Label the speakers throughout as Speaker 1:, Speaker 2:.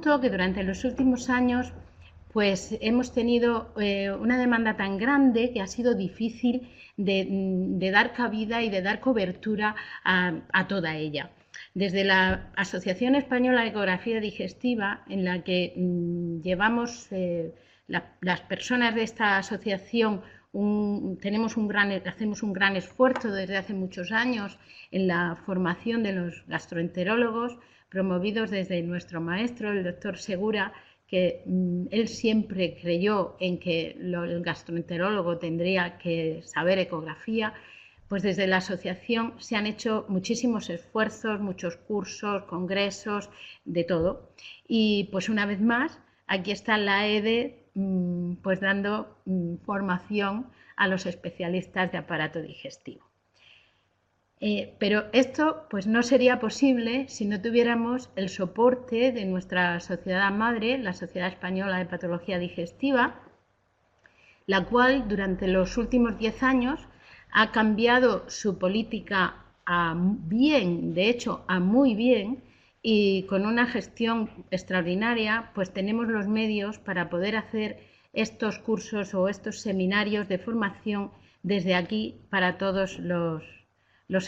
Speaker 1: que durante los últimos años pues hemos tenido una demanda tan grande que ha sido difícil de dar cabida y de dar cobertura a toda ella. Desde la Asociación Española de Ecografía Digestiva, en la que llevamos las personas de esta asociación, hacemos un gran esfuerzo desde hace muchos años en la formación de los gastroenterólogos, promovidos desde nuestro maestro, el doctor Segura, que él siempre creyó en que el gastroenterólogo tendría que saber ecografía. Pues desde la asociación se han hecho muchísimos esfuerzos, muchos cursos, congresos, de todo. Y pues una vez más, aquí está la EDE pues dando formación a los especialistas de aparato digestivo. Pero esto pues no sería posible si no tuviéramos el soporte de nuestra sociedad madre, la Sociedad Española de Patología Digestiva, la cual durante los últimos 10 años ha cambiado su política a bien, de hecho a muy bien, y con una gestión extraordinaria pues tenemos los medios para poder hacer estos cursos o estos seminarios de formación desde aquí para todos los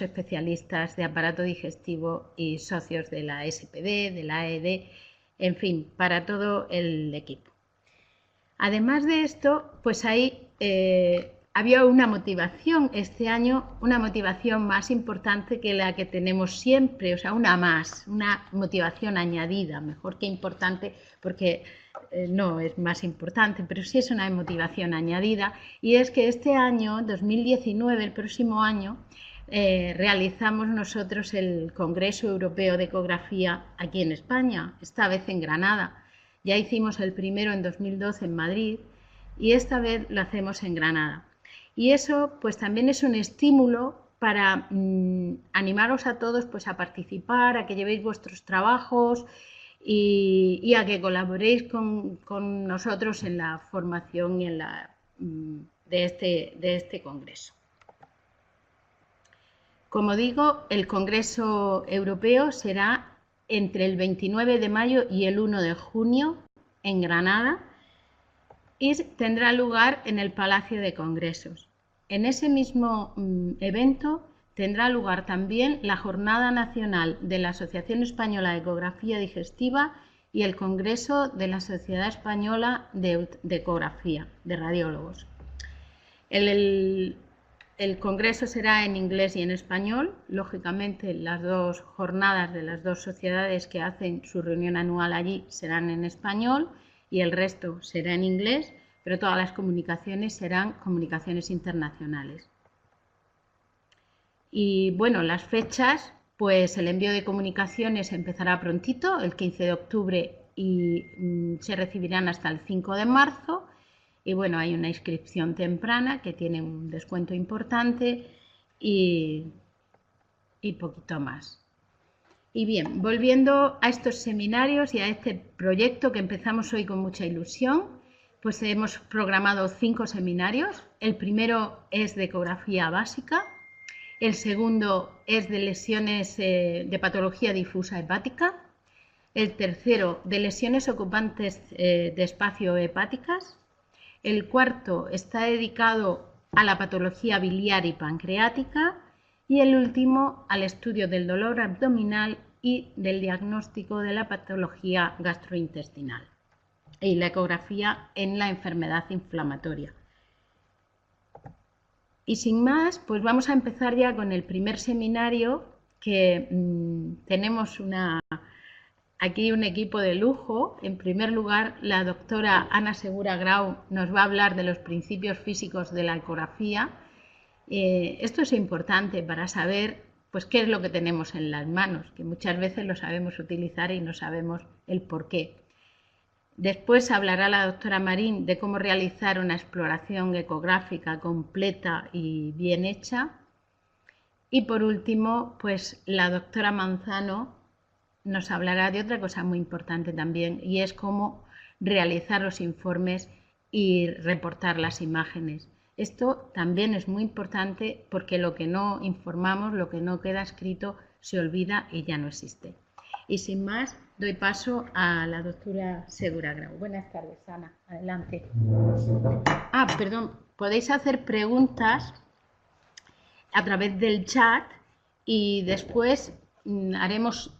Speaker 1: especialistas de aparato digestivo y socios de la SPD, de la AED, en fin, para todo el equipo. Además de esto, pues ahí había una motivación este año, una motivación más importante que la que tenemos siempre, o sea, una motivación añadida, mejor que importante, porque no es más importante, pero sí es una motivación añadida, y es que este año, 2019, el próximo año, realizamos nosotros el Congreso Europeo de Ecografía aquí en España, esta vez en Granada. Ya hicimos el primero en 2012 en Madrid y esta vez lo hacemos en Granada. Y eso pues también es un estímulo para animaros a todos pues a participar, a que llevéis vuestros trabajos y a que colaboréis con nosotros en la formación y en de este congreso. Como digo, el Congreso Europeo será entre el 29 de mayo y el 1 de junio en Granada y tendrá lugar en el Palacio de Congresos. En ese mismo evento tendrá lugar también la Jornada Nacional de la Asociación Española de Ecografía Digestiva y el Congreso de la Sociedad Española de Ecografía, de Radiólogos. El congreso será en inglés y en español. Lógicamente, las dos jornadas de las dos sociedades que hacen su reunión anual allí serán en español y el resto será en inglés, pero todas las comunicaciones serán comunicaciones internacionales. Y bueno, las fechas, pues el envío de comunicaciones empezará prontito, el 15 de octubre, y se recibirán hasta el 5 de marzo. Y bueno, hay una inscripción temprana que tiene un descuento importante y poquito más. Y bien, volviendo a estos seminarios y a este proyecto que empezamos hoy con mucha ilusión, pues hemos programado 5 seminarios. El primero es de ecografía básica, el segundo es de lesiones de patología difusa hepática, el tercero de lesiones ocupantes de espacio hepáticas, el cuarto está dedicado a la patología biliar y pancreática y el último al estudio del dolor abdominal y del diagnóstico de la patología gastrointestinal y la ecografía en la enfermedad inflamatoria. Y sin más, pues vamos a empezar ya con el primer seminario que tenemos aquí un equipo de lujo. En primer lugar, la doctora Ana Segura Grau nos va a hablar de los principios físicos de la ecografía. Esto es importante para saber pues, qué es lo que tenemos en las manos, que muchas veces lo sabemos utilizar y no sabemos el por qué. Después hablará la doctora Marín de cómo realizar una exploración ecográfica completa y bien hecha. Y por último, pues la doctora Manzano nos hablará de otra cosa muy importante también, y es cómo realizar los informes y reportar las imágenes. Esto también es muy importante porque lo que no informamos, lo que no queda escrito, se olvida y ya no existe. Y sin más, doy paso a la doctora Segura Grau. Buenas tardes, Ana. Adelante. Perdón. Podéis hacer preguntas a través del chat y después haremos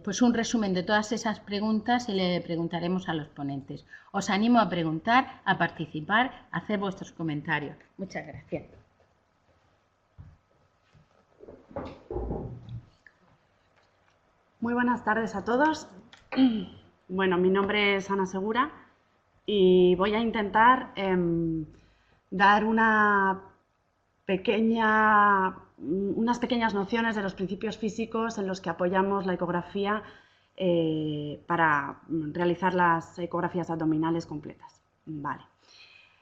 Speaker 1: pues un resumen de todas esas preguntas y le preguntaremos a los ponentes. Os animo a preguntar, a participar, a hacer vuestros comentarios. Muchas gracias.
Speaker 2: Muy buenas tardes a todos. Bueno, mi nombre es Ana Segura y voy a intentar dar unas pequeñas nociones de los principios físicos en los que apoyamos la ecografía para realizar las ecografías abdominales completas. Vale.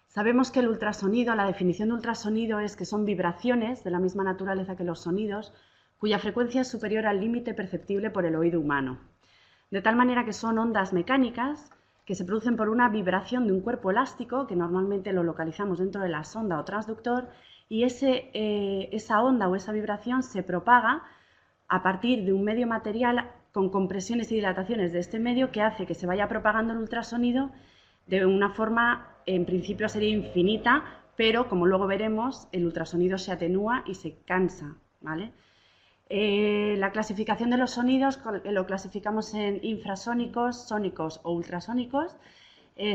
Speaker 2: Sabemos que el ultrasonido, la definición de ultrasonido es que son vibraciones de la misma naturaleza que los sonidos, cuya frecuencia es superior al límite perceptible por el oído humano. De tal manera que son ondas mecánicas que se producen por una vibración de un cuerpo elástico, que normalmente lo localizamos dentro de la sonda o transductor, y esa onda o esa vibración se propaga a partir de un medio material con compresiones y dilataciones de este medio que hace que se vaya propagando el ultrasonido de una forma, en principio sería infinita, pero como luego veremos, el ultrasonido se atenúa y se cansa, ¿vale? La clasificación de los sonidos lo clasificamos en infrasónicos, sónicos o ultrasónicos,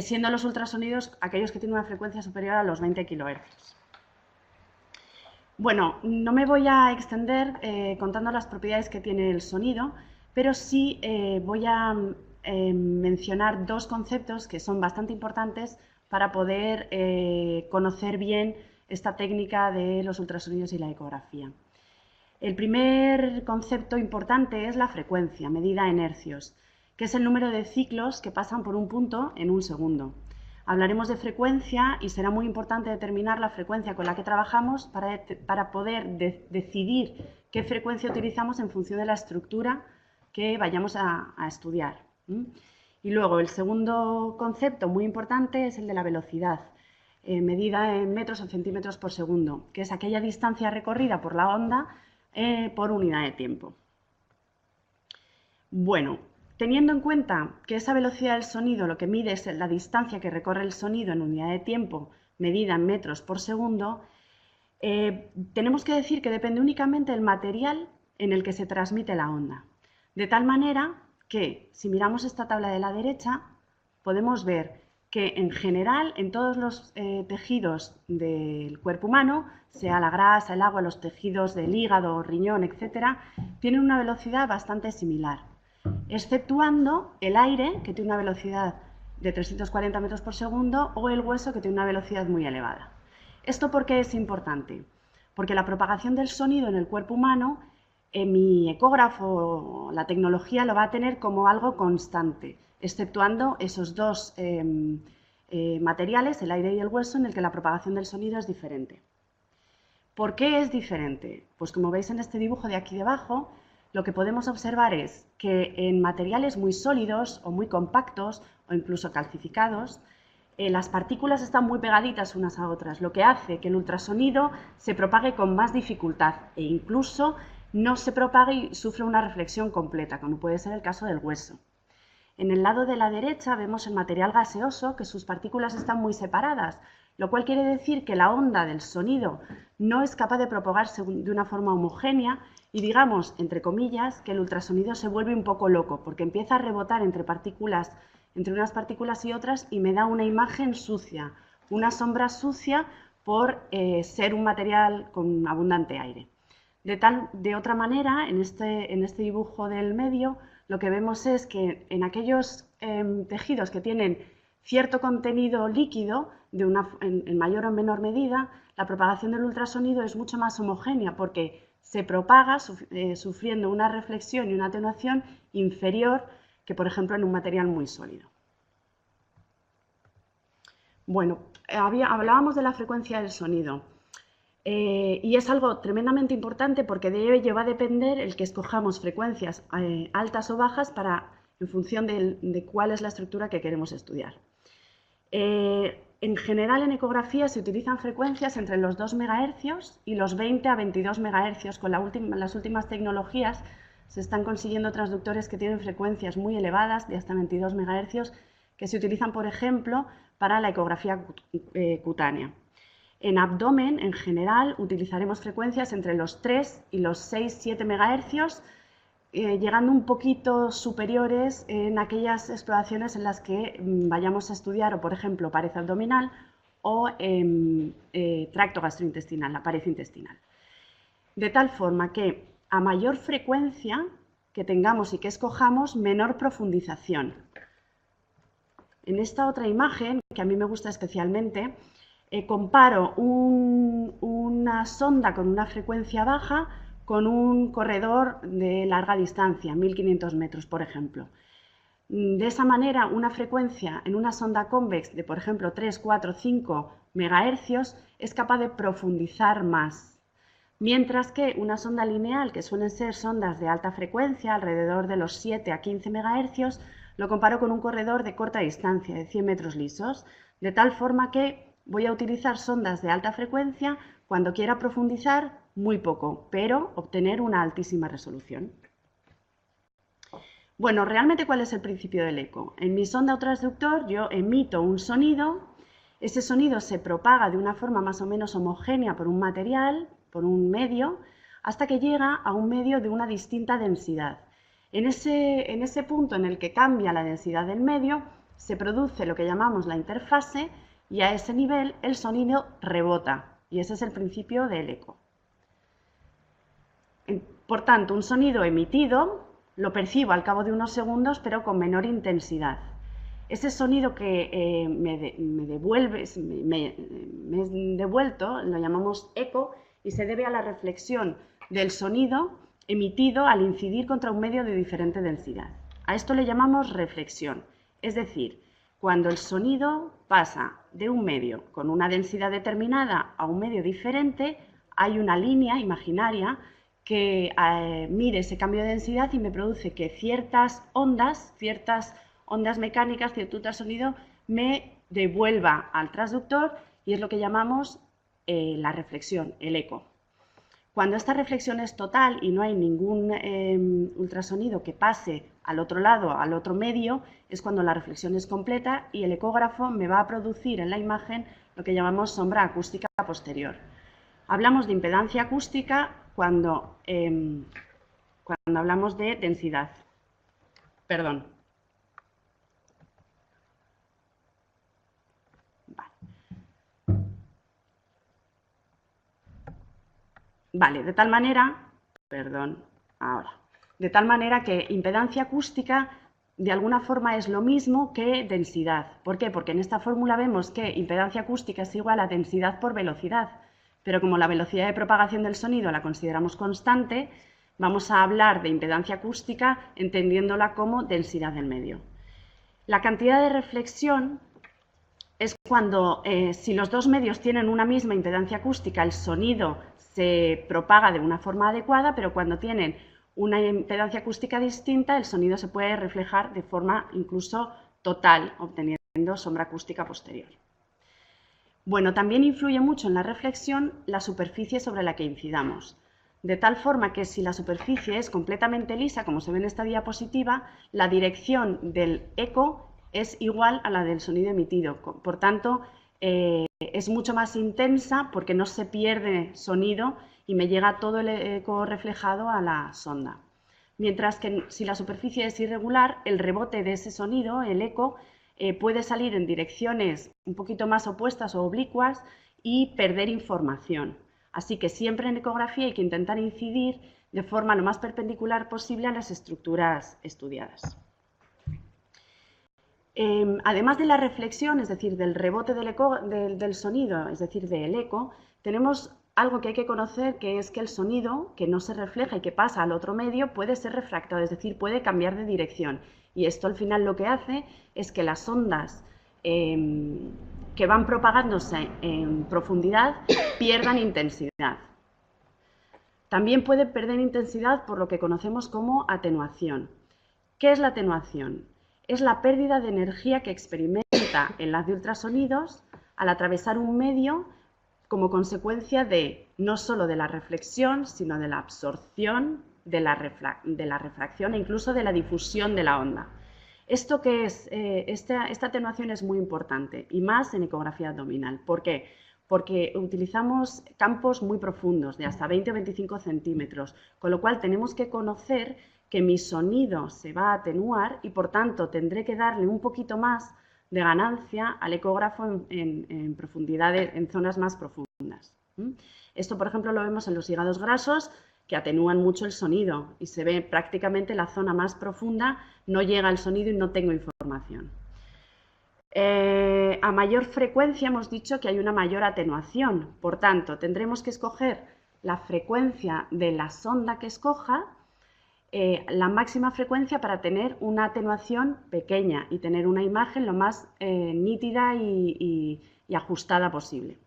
Speaker 2: siendo los ultrasonidos aquellos que tienen una frecuencia superior a los 20 kHz. Bueno, no me voy a extender contando las propiedades que tiene el sonido, pero sí voy a mencionar dos conceptos que son bastante importantes para poder conocer bien esta técnica de los ultrasonidos y la ecografía. El primer concepto importante es la frecuencia, medida en hercios, que es el número de ciclos que pasan por un punto en un segundo. Hablaremos de frecuencia y será muy importante determinar la frecuencia con la que trabajamos para poder decidir qué frecuencia utilizamos en función de la estructura que vayamos a estudiar. Y luego el segundo concepto muy importante es el de la velocidad, medida en metros o centímetros por segundo, que es aquella distancia recorrida por la onda por unidad de tiempo. Bueno, teniendo en cuenta que esa velocidad del sonido lo que mide es la distancia que recorre el sonido en unidad de tiempo medida en metros por segundo, tenemos que decir que depende únicamente del material en el que se transmite la onda. De tal manera que, si miramos esta tabla de la derecha, podemos ver que en general en todos los tejidos del cuerpo humano, sea la grasa, el agua, los tejidos del hígado, riñón, etc., tienen una velocidad bastante similar, exceptuando el aire, que tiene una velocidad de 340 metros por segundo, o el hueso, que tiene una velocidad muy elevada. ¿Esto por qué es importante? Porque la propagación del sonido en el cuerpo humano, mi ecógrafo, la tecnología, lo va a tener como algo constante, exceptuando esos dos materiales, el aire y el hueso, en el que la propagación del sonido es diferente. ¿Por qué es diferente? Pues como veis en este dibujo de aquí debajo, lo que podemos observar es que en materiales muy sólidos o muy compactos o incluso calcificados, las partículas están muy pegaditas unas a otras, lo que hace que el ultrasonido se propague con más dificultad e incluso no se propague y sufre una reflexión completa, como puede ser el caso del hueso. En el lado de la derecha vemos el material gaseoso, que sus partículas están muy separadas, lo cual quiere decir que la onda del sonido no es capaz de propagarse de una forma homogénea y digamos, entre comillas, que el ultrasonido se vuelve un poco loco, porque empieza a rebotar entre unas partículas y otras y me da una imagen sucia, una sombra sucia por ser un material con abundante aire. De otra manera, en este dibujo del medio, lo que vemos es que en aquellos tejidos que tienen cierto contenido líquido, en mayor o menor medida, la propagación del ultrasonido es mucho más homogénea porque se propaga sufriendo una reflexión y una atenuación inferior que, por ejemplo, en un material muy sólido. Bueno, hablábamos de la frecuencia del sonido. Y es algo tremendamente importante porque de ello va a depender el que escojamos frecuencias altas o bajas en función de cuál es la estructura que queremos estudiar. En general en ecografía se utilizan frecuencias entre los 2 MHz y los 20 a 22 MHz. Con las últimas tecnologías se están consiguiendo transductores que tienen frecuencias muy elevadas, de hasta 22 MHz, que se utilizan, por ejemplo, para la ecografía cutánea. En abdomen, en general, utilizaremos frecuencias entre los 3 y los 6-7 MHz, llegando un poquito superiores en aquellas exploraciones en las que vayamos a estudiar, o por ejemplo, pared abdominal o tracto gastrointestinal, la pared intestinal. De tal forma que a mayor frecuencia que tengamos y que escojamos, menor profundización. En esta otra imagen, que a mí me gusta especialmente, comparo una sonda con una frecuencia baja con un corredor de larga distancia, 1500 metros, por ejemplo. De esa manera, una frecuencia en una sonda convex de, por ejemplo, 3, 4, 5 MHz es capaz de profundizar más. Mientras que una sonda lineal, que suelen ser sondas de alta frecuencia, alrededor de los 7 a 15 MHz, lo comparo con un corredor de corta distancia, de 100 metros lisos, de tal forma que voy a utilizar sondas de alta frecuencia cuando quiera profundizar muy poco, pero obtener una altísima resolución. Bueno, realmente, ¿cuál es el principio del eco? En mi sonda o transductor yo emito un sonido, ese sonido se propaga de una forma más o menos homogénea por un material, por un medio, hasta que llega a un medio de una distinta densidad. En ese punto en el que cambia la densidad del medio, se produce lo que llamamos la interfase y a ese nivel el sonido rebota, y ese es el principio del eco. Por tanto, un sonido emitido lo percibo al cabo de unos segundos, pero con menor intensidad. Ese sonido que me es devuelto lo llamamos eco y se debe a la reflexión del sonido emitido al incidir contra un medio de diferente densidad. A esto le llamamos reflexión, es decir, cuando el sonido pasa de un medio con una densidad determinada a un medio diferente, hay una línea imaginaria que mide ese cambio de densidad y me produce que ciertas ondas mecánicas, cierto ultrasonido, me devuelva al transductor y es lo que llamamos la reflexión, el eco. Cuando esta reflexión es total y no hay ningún ultrasonido que pase al otro lado, al otro medio, es cuando la reflexión es completa y el ecógrafo me va a producir en la imagen lo que llamamos sombra acústica posterior. Hablamos de impedancia acústica cuando hablamos de densidad. Perdón. Vale, de tal manera que impedancia acústica de alguna forma es lo mismo que densidad. ¿Por qué? Porque en esta fórmula vemos que impedancia acústica es igual a densidad por velocidad, pero como la velocidad de propagación del sonido la consideramos constante, vamos a hablar de impedancia acústica entendiéndola como densidad del medio. La cantidad de reflexión es cuando, si los dos medios tienen una misma impedancia acústica, el sonido se propaga de una forma adecuada, pero cuando tienen una impedancia acústica distinta, el sonido se puede reflejar de forma incluso total, obteniendo sombra acústica posterior. Bueno, también influye mucho en la reflexión la superficie sobre la que incidamos, de tal forma que si la superficie es completamente lisa, como se ve en esta diapositiva, la dirección del eco es igual a la del sonido emitido. Por tanto, es mucho más intensa porque no se pierde sonido y me llega todo el eco reflejado a la sonda. Mientras que si la superficie es irregular, el rebote de ese sonido, el eco, puede salir en direcciones un poquito más opuestas o oblicuas y perder información. Así que siempre en ecografía hay que intentar incidir de forma lo más perpendicular posible a las estructuras estudiadas. Además de la reflexión, es decir, del rebote del sonido, es decir, del eco, tenemos algo que hay que conocer, que es que el sonido que no se refleja y que pasa al otro medio puede ser refractado, es decir, puede cambiar de dirección. Y esto al final lo que hace es que las ondas que van propagándose en profundidad pierdan intensidad. También puede perder intensidad por lo que conocemos como atenuación. ¿Qué es la atenuación? Es la pérdida de energía que experimenta el haz de ultrasonidos al atravesar un medio como consecuencia de no solo de la reflexión, sino de la absorción de la refracción e incluso de la difusión de la onda. ¿Esto qué es? Esta atenuación es muy importante y más en ecografía abdominal. ¿Por qué? Porque utilizamos campos muy profundos, de hasta 20 o 25 centímetros, con lo cual tenemos que conocer que mi sonido se va a atenuar y por tanto tendré que darle un poquito más de ganancia al ecógrafo en profundidades, en zonas más profundas. Esto, por ejemplo, lo vemos en los hígados grasos, que atenúan mucho el sonido y se ve prácticamente la zona más profunda, no llega el sonido y no tengo información. A mayor frecuencia hemos dicho que hay una mayor atenuación, por tanto tendremos que escoger la frecuencia de la sonda que escoja, la máxima frecuencia para tener una atenuación pequeña y tener una imagen lo más nítida y ajustada posible.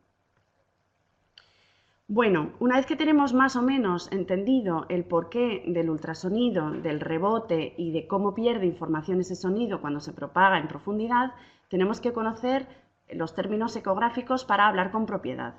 Speaker 2: Bueno, una vez que tenemos más o menos entendido el porqué del ultrasonido, del rebote y de cómo pierde información ese sonido cuando se propaga en profundidad, tenemos que conocer los términos ecográficos para hablar con propiedad.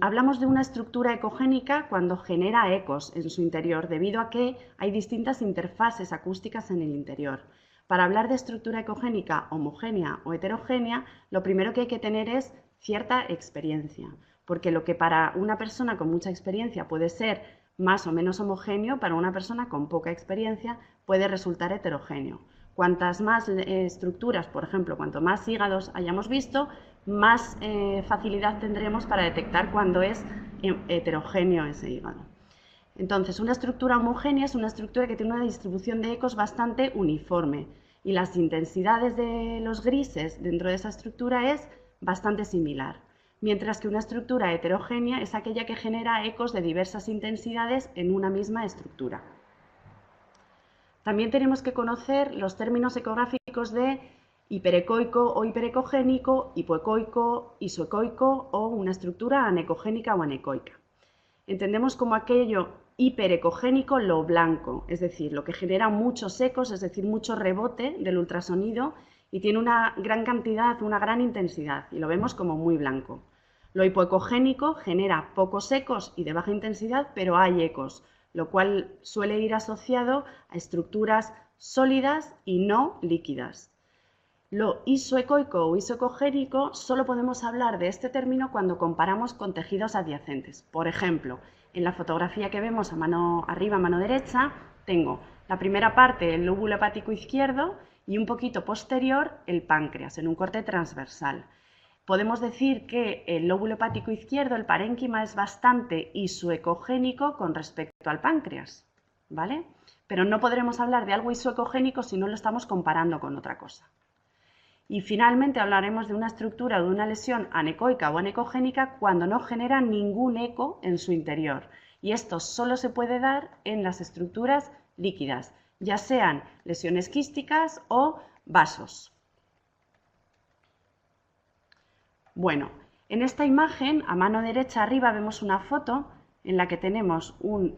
Speaker 2: Hablamos de una estructura ecogénica cuando genera ecos en su interior, debido a que hay distintas interfases acústicas en el interior. Para hablar de estructura ecogénica homogénea o heterogénea, lo primero que hay que tener es cierta experiencia, porque lo que para una persona con mucha experiencia puede ser más o menos homogéneo, para una persona con poca experiencia puede resultar heterogéneo. Cuantas más estructuras, por ejemplo, cuanto más hígados hayamos visto, más facilidad tendremos para detectar cuando es heterogéneo ese hígado. Entonces, una estructura homogénea es una estructura que tiene una distribución de ecos bastante uniforme y las intensidades de los grises dentro de esa estructura es bastante similar, mientras que una estructura heterogénea es aquella que genera ecos de diversas intensidades en una misma estructura. También tenemos que conocer los términos ecográficos de hiperecoico o hiperecogénico, hipoecoico, isoecoico o una estructura anecogénica o anecoica. Entendemos como aquello hiperecogénico lo blanco, es decir, lo que genera muchos ecos, es decir, mucho rebote del ultrasonido y tiene una gran cantidad, una gran intensidad y lo vemos como muy blanco. Lo hipoecogénico genera pocos ecos y de baja intensidad, pero hay ecos, lo cual suele ir asociado a estructuras sólidas y no líquidas. Lo isoecoico o isoecogénico solo podemos hablar de este término cuando comparamos con tejidos adyacentes. Por ejemplo, en la fotografía que vemos a mano arriba, a mano derecha, tengo la primera parte, el lóbulo hepático izquierdo, y un poquito posterior, el páncreas, en un corte transversal. Podemos decir que el lóbulo hepático izquierdo, el parénquima, es bastante isoecogénico con respecto al páncreas, ¿vale? Pero no podremos hablar de algo isoecogénico si no lo estamos comparando con otra cosa. Y finalmente hablaremos de una estructura o de una lesión anecoica o anecogénica cuando no genera ningún eco en su interior. Y esto solo se puede dar en las estructuras líquidas, ya sean lesiones quísticas o vasos. Bueno, en esta imagen, a mano derecha arriba, vemos una foto en la que tenemos un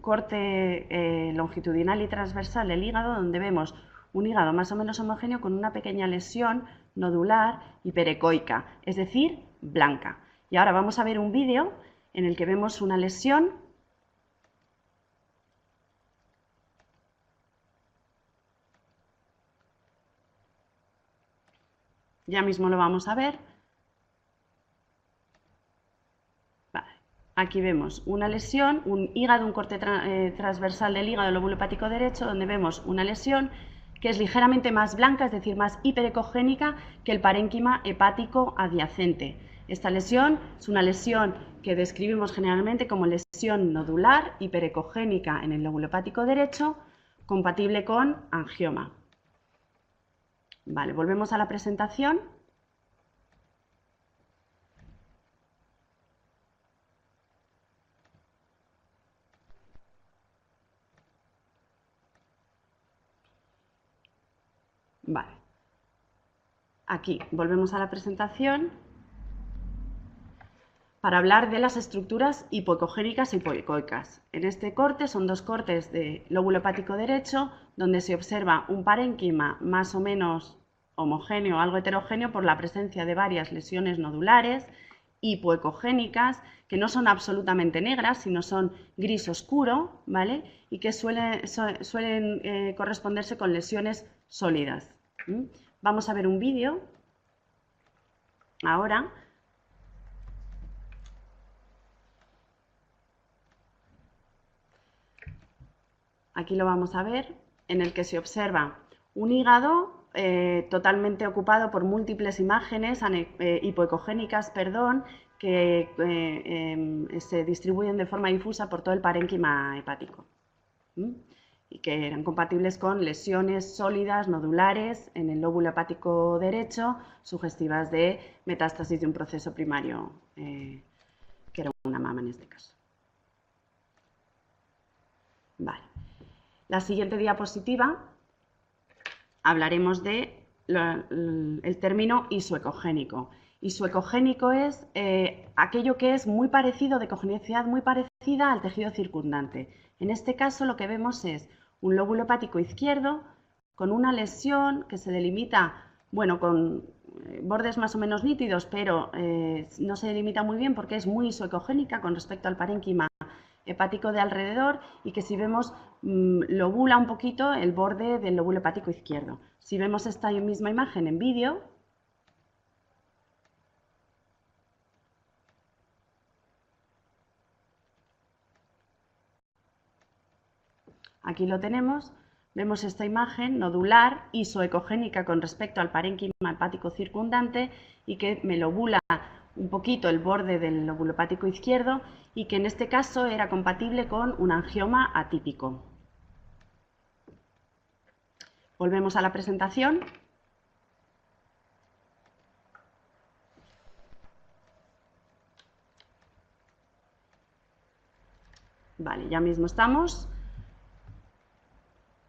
Speaker 2: corte longitudinal y transversal del hígado, donde vemos un hígado más o menos homogéneo con una pequeña lesión nodular hiperecoica, es decir, blanca. Y ahora vamos a ver un vídeo en el que vemos una lesión . Ya mismo lo vamos a ver. Vale. Aquí vemos una lesión, un hígado, un corte transversal del hígado, lóbulo hepático derecho, donde vemos una lesión que es ligeramente más blanca, es decir, más hiperecogénica que el parénquima hepático adyacente. Esta lesión es una lesión que describimos generalmente como lesión nodular hiperecogénica en el lóbulo hepático derecho, compatible con angioma. Vale, volvemos a la presentación. Vale. Aquí volvemos a la presentación para hablar de las estructuras hipoecogénicas e hipoecoicas. En este corte son dos cortes de lóbulo hepático derecho donde se observa un parénquima más o menos homogéneo, algo heterogéneo por la presencia de varias lesiones nodulares hipoecogénicas, que no son absolutamente negras, sino son gris oscuro, ¿vale? Y que suelen corresponderse con lesiones sólidas. Vamos a ver un vídeo ahora. Aquí lo vamos a ver, en el que se observa un hígado totalmente ocupado por múltiples imágenes hipoecogénicas, que se distribuyen de forma difusa por todo el parénquima hepático y que eran compatibles con lesiones sólidas nodulares en el lóbulo hepático derecho, sugestivas de metástasis de un proceso primario, que era una mama en este caso. Vale. La siguiente diapositiva hablaremos de el término isoecogénico. Isoecogénico es aquello que es muy parecido, de ecogenicidad muy parecida al tejido circundante. En este caso lo que vemos es un lóbulo hepático izquierdo con una lesión que se delimita, bueno, con bordes más o menos nítidos, pero no se delimita muy bien porque es muy isoecogénica con respecto al parénquima hepático de alrededor, y que si vemos lobula un poquito el borde del lóbulo hepático izquierdo. Si vemos esta misma imagen en vídeo, aquí lo tenemos, vemos esta imagen nodular isoecogénica con respecto al parénquima hepático circundante y que me lobula un poquito el borde del lóbulo hepático izquierdo, y que en este caso era compatible con un angioma atípico. Volvemos a la presentación. Vale, ya mismo estamos.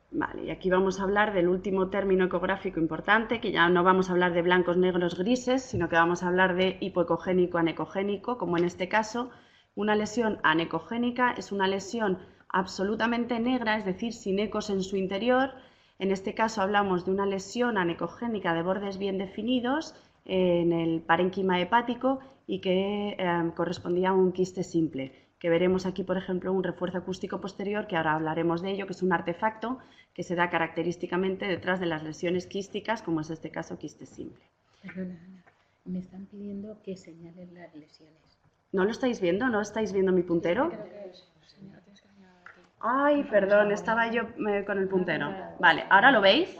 Speaker 2: Vale, y aquí vamos a hablar del último término ecográfico importante, que ya no vamos a hablar de blancos, negros, grises, sino que vamos a hablar de hipoecogénico, anecogénico, como en este caso. Una lesión anecogénica es una lesión absolutamente negra, es decir, sin ecos en su interior. En este caso hablamos de una lesión anecogénica de bordes bien definidos en el parénquima hepático y que correspondía a un quiste simple, que veremos aquí, por ejemplo, un refuerzo acústico posterior, que ahora hablaremos de ello, que es un artefacto que se da característicamente detrás de las lesiones quísticas, como es este caso quiste simple.
Speaker 1: Perdona, Ana, me están pidiendo que señalen las lesiones.
Speaker 2: ¿No lo estáis viendo? ¿No estáis viendo mi puntero? Ay, perdón, estaba yo con el puntero. Vale, ¿ahora lo veis?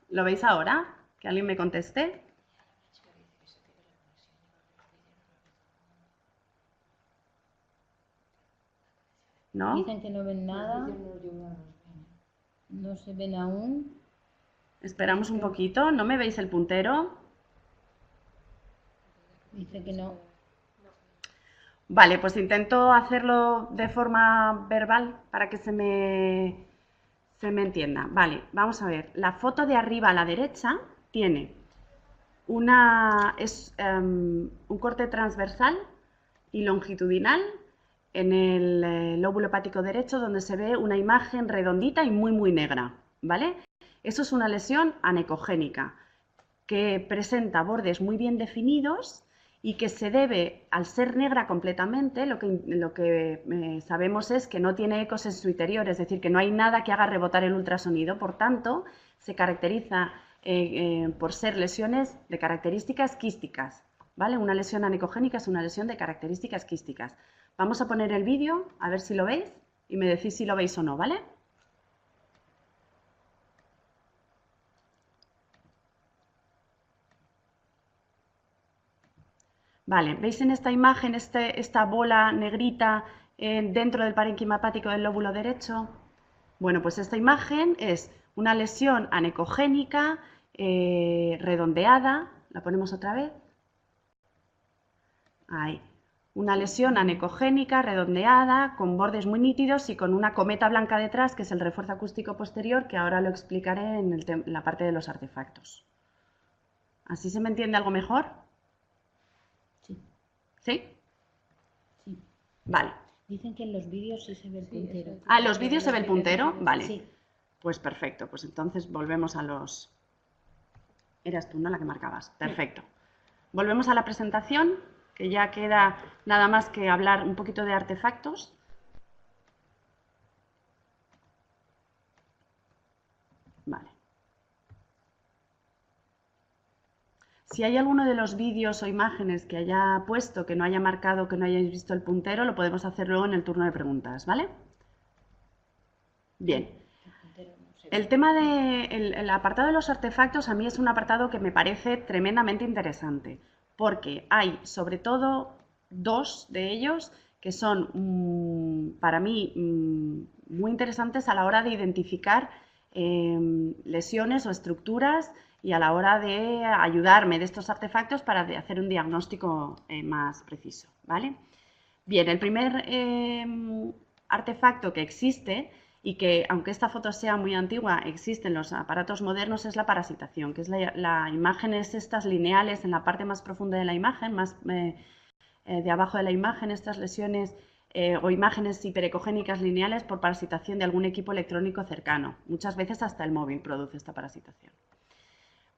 Speaker 2: ¿Lo veis ahora? Que alguien me conteste. ¿No?
Speaker 1: Dicen que no ven nada. No se ven aún.
Speaker 2: Esperamos un poquito. ¿No me veis el puntero?
Speaker 1: Dice que no.
Speaker 2: Vale, pues intento hacerlo de forma verbal para que se me entienda. Vale, vamos a ver. La foto de arriba a la derecha tiene un corte transversal y longitudinal en el lóbulo hepático derecho, donde se ve una imagen redondita y muy negra, ¿vale? Eso es una lesión anecogénica que presenta bordes muy bien definidos y que se debe, al ser negra completamente, lo que sabemos es que no tiene ecos en su interior, es decir, que no hay nada que haga rebotar el ultrasonido. Por tanto, se caracteriza por ser lesiones de características quísticas, ¿vale? Una lesión anecogénica es una lesión de características quísticas. Vamos a poner el vídeo, a ver si lo veis, y me decís si lo veis o no, ¿vale? Vale, ¿veis en esta imagen esta bola negrita dentro del parénquima hepático del lóbulo derecho? Bueno, pues esta imagen es una lesión anecogénica redondeada. ¿La ponemos otra vez? Ahí. Una lesión anecogénica redondeada, con bordes muy nítidos y con una cometa blanca detrás, que es el refuerzo acústico posterior, que ahora lo explicaré en la parte de los artefactos. ¿Así se me entiende algo mejor?
Speaker 1: Sí.
Speaker 2: ¿Sí?
Speaker 1: Sí.
Speaker 2: Vale.
Speaker 1: Dicen que en los vídeos sí se ve el puntero.
Speaker 2: Ah, ¿en los vídeos se ve el puntero? Vale.
Speaker 1: Sí.
Speaker 2: Pues perfecto. Pues entonces volvemos a los... Eras tú, ¿no?, la que marcabas. Perfecto. Volvemos a la presentación, que ya queda nada más que hablar un poquito de artefactos. Vale. Si hay alguno de los vídeos o imágenes que haya puesto, que no haya marcado, que no hayáis visto el puntero, lo podemos hacer luego en el turno de preguntas, ¿vale? Bien. El tema del apartado de los artefactos a mí es un apartado que me parece tremendamente interesante, porque hay sobre todo dos de ellos que son para mí muy interesantes a la hora de identificar lesiones o estructuras y a la hora de ayudarme de estos artefactos para hacer un diagnóstico más preciso, ¿vale? Bien, el primer artefacto que existe y que, aunque esta foto sea muy antigua, existe en los aparatos modernos, es la parasitación, que es la imágenes estas lineales en la parte más profunda de la imagen, más de abajo de la imagen, estas lesiones o imágenes hiperecogénicas lineales por parasitación de algún equipo electrónico cercano. Muchas veces hasta el móvil produce esta parasitación.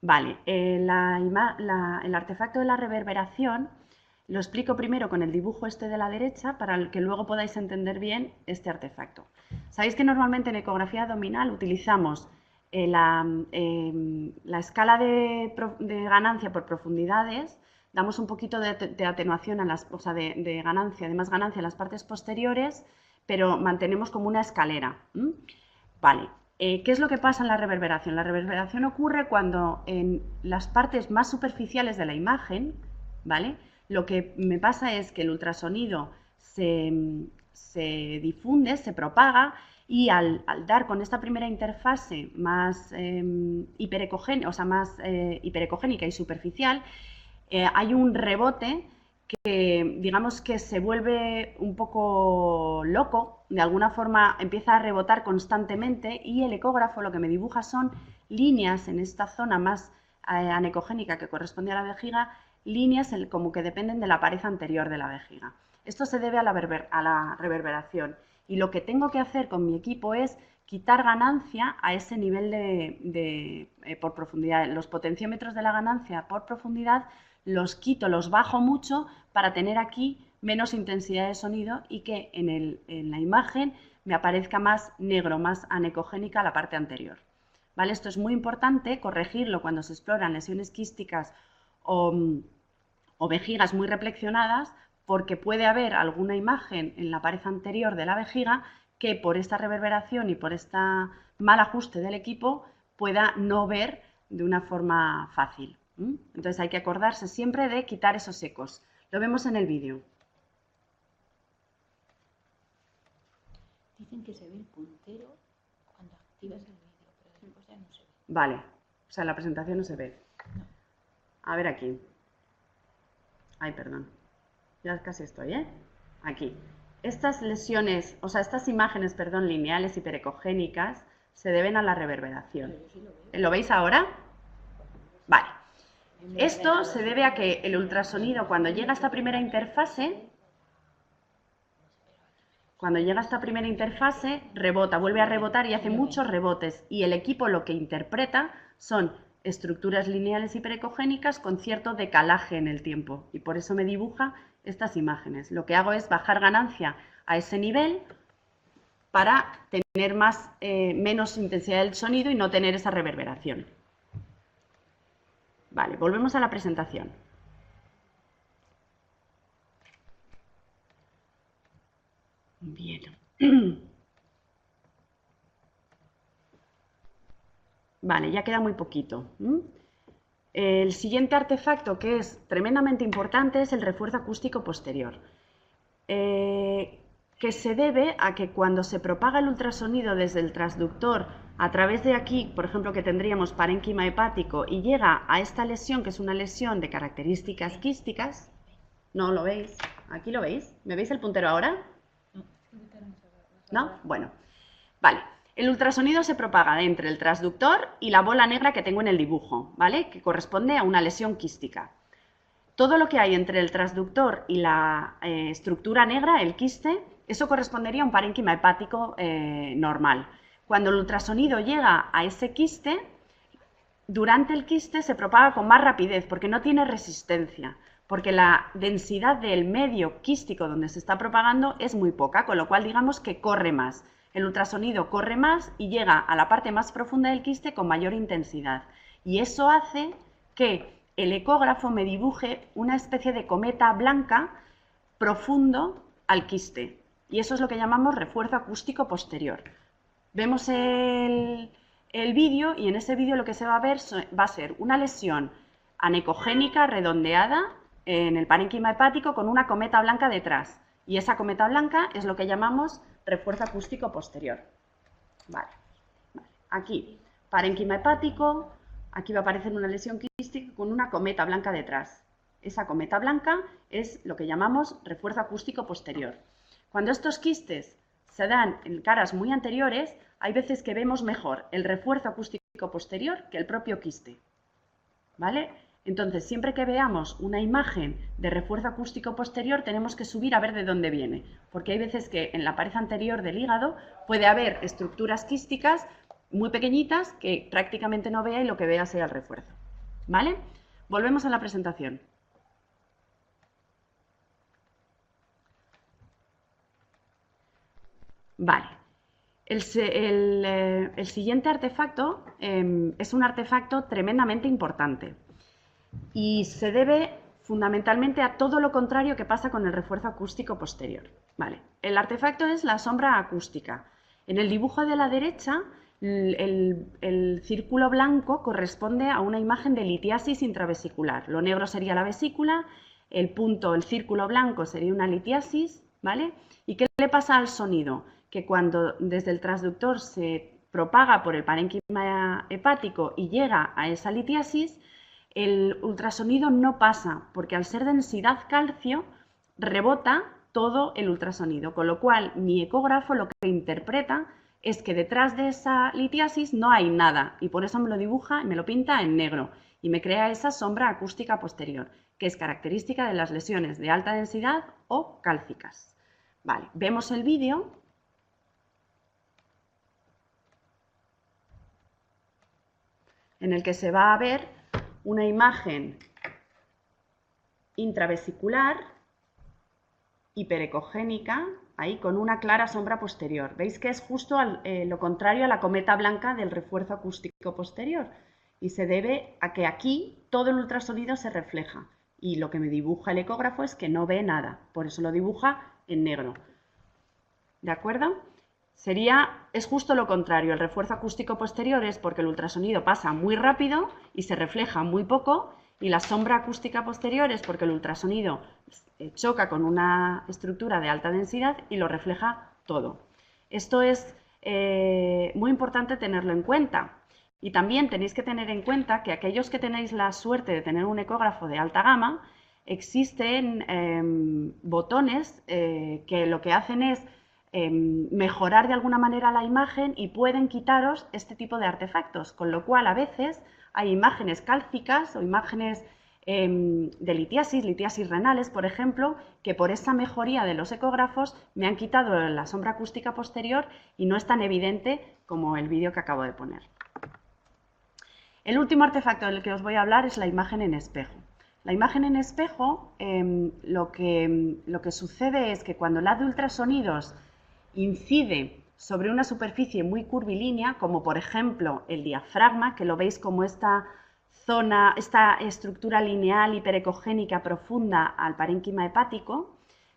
Speaker 2: Vale, el artefacto de la reverberación lo explico primero con el dibujo este de la derecha para que luego podáis entender bien este artefacto. Sabéis que normalmente en ecografía abdominal utilizamos la escala de ganancia por profundidades, damos un poquito de atenuación, de ganancia, de más ganancia en las partes posteriores, pero mantenemos como una escalera. Vale. ¿Qué es lo que pasa en la reverberación? La reverberación ocurre cuando en las partes más superficiales de la imagen, ¿vale?, lo que me pasa es que el ultrasonido se difunde, se propaga y al dar con esta primera interfase más hiperecogénica y superficial, hay un rebote que digamos que se vuelve un poco loco, de alguna forma empieza a rebotar constantemente y el ecógrafo lo que me dibuja son líneas en esta zona más anecogénica que corresponde a la vejiga, líneas como que dependen de la pared anterior de la vejiga. Esto se debe a la reverberación y lo que tengo que hacer con mi equipo es quitar ganancia a ese nivel por profundidad. Los potenciómetros de la ganancia por profundidad los quito, los bajo mucho para tener aquí menos intensidad de sonido y que en la imagen me aparezca más negro, más anecogénica la parte anterior. ¿Vale? Esto es muy importante corregirlo cuando se exploran lesiones quísticas o vejigas muy reflexionadas, porque puede haber alguna imagen en la pared anterior de la vejiga que por esta reverberación y por este mal ajuste del equipo pueda no ver de una forma fácil. Entonces hay que acordarse siempre de quitar esos ecos. Lo vemos en el vídeo.
Speaker 1: Dicen que se ve el puntero cuando activas el vídeo, pero después ya no se ve.
Speaker 2: Vale, o sea, en la presentación no se ve.
Speaker 1: No.
Speaker 2: A ver aquí. Ay, perdón. Ya casi estoy, ¿eh? Aquí. Estas lesiones, o sea, estas imágenes, perdón, lineales hiperecogénicas se deben a la reverberación.
Speaker 1: Pero yo sí lo veo.
Speaker 2: ¿Lo veis ahora? Vale. Esto se debe a que el ultrasonido, cuando llega a esta primera interfase, rebota, vuelve a rebotar y hace muchos rebotes. Y el equipo lo que interpreta son estructuras lineales hiperecogénicas con cierto decalaje en el tiempo. Y por eso me dibuja estas imágenes. Lo que hago es bajar ganancia a ese nivel para tener menos intensidad del sonido y no tener esa reverberación. Vale, volvemos a la presentación. Bien. Vale, ya queda muy poquito. El siguiente artefacto que es tremendamente importante es el refuerzo acústico posterior, que se debe a que cuando se propaga el ultrasonido desde el transductor a través de aquí, por ejemplo, que tendríamos parénquima hepático y llega a esta lesión, que es una lesión de características quísticas, ¿no lo veis? ¿Aquí lo veis? ¿Me veis el puntero ahora? ¿No? Bueno, vale. El ultrasonido se propaga entre el transductor y la bola negra que tengo en el dibujo, ¿vale? Que corresponde a una lesión quística. Todo lo que hay entre el transductor y la estructura negra, el quiste, eso correspondería a un parénquima hepático normal. Cuando el ultrasonido llega a ese quiste, durante el quiste se propaga con más rapidez porque no tiene resistencia, porque la densidad del medio quístico donde se está propagando es muy poca, con lo cual digamos que corre más. El ultrasonido corre más y llega a la parte más profunda del quiste con mayor intensidad. Y eso hace que el ecógrafo me dibuje una especie de cometa blanca profundo al quiste. Y eso es lo que llamamos refuerzo acústico posterior. Vemos el vídeo y en ese vídeo lo que se va a ver va a ser una lesión anecogénica redondeada en el parénquima hepático con una cometa blanca detrás. Y esa cometa blanca es lo que llamamos refuerzo acústico posterior. Vale. Aquí, parénquima hepático, aquí va a aparecer una lesión quística con una cometa blanca detrás. Esa cometa blanca es lo que llamamos refuerzo acústico posterior. Cuando estos quistes se dan en caras muy anteriores, hay veces que vemos mejor el refuerzo acústico posterior que el propio quiste. ¿Vale? Entonces, siempre que veamos una imagen de refuerzo acústico posterior, tenemos que subir a ver de dónde viene, porque hay veces que en la pared anterior del hígado puede haber estructuras quísticas muy pequeñitas que prácticamente no vea y lo que vea sea el refuerzo. ¿Vale? Volvemos a la presentación. Vale. El siguiente artefacto es un artefacto tremendamente importante y se debe fundamentalmente a todo lo contrario que pasa con el refuerzo acústico posterior. Vale. El artefacto es la sombra acústica. En el dibujo de la derecha, el círculo blanco corresponde a una imagen de litiasis intravesicular. Lo negro sería la vesícula, el círculo blanco sería una litiasis, ¿vale? ¿Y qué le pasa al sonido? Que cuando desde el transductor se propaga por el parénquima hepático y llega a esa litiasis, el ultrasonido no pasa, porque al ser densidad calcio, rebota todo el ultrasonido, con lo cual mi ecógrafo lo que interpreta es que detrás de esa litiasis no hay nada, y por eso me lo dibuja y me lo pinta en negro, y me crea esa sombra acústica posterior, que es característica de las lesiones de alta densidad o cálcicas. Vale, vemos el vídeo. En el que se va a ver una imagen intravesicular hiperecogénica, ahí con una clara sombra posterior. ¿Veis que es justo lo contrario a la cometa blanca del refuerzo acústico posterior? Y se debe a que aquí todo el ultrasonido se refleja y lo que me dibuja el ecógrafo es que no ve nada, por eso lo dibuja en negro. ¿De acuerdo? Es justo lo contrario, el refuerzo acústico posterior es porque el ultrasonido pasa muy rápido y se refleja muy poco, y la sombra acústica posterior es porque el ultrasonido choca con una estructura de alta densidad y lo refleja todo. Esto es muy importante tenerlo en cuenta. Y también tenéis que tener en cuenta que aquellos que tenéis la suerte de tener un ecógrafo de alta gama, existen botones que lo que hacen es mejorar de alguna manera la imagen y pueden quitaros este tipo de artefactos, con lo cual a veces hay imágenes cálcicas o imágenes de litiasis renales, por ejemplo, que por esa mejoría de los ecógrafos me han quitado la sombra acústica posterior y no es tan evidente como el vídeo que acabo de poner. El último artefacto del que os voy a hablar es la imagen en espejo. La imagen en espejo, lo que sucede es que cuando el haz de ultrasonidos incide sobre una superficie muy curvilínea, como por ejemplo el diafragma, que lo veis como esta estructura lineal hiperecogénica profunda al parénquima hepático,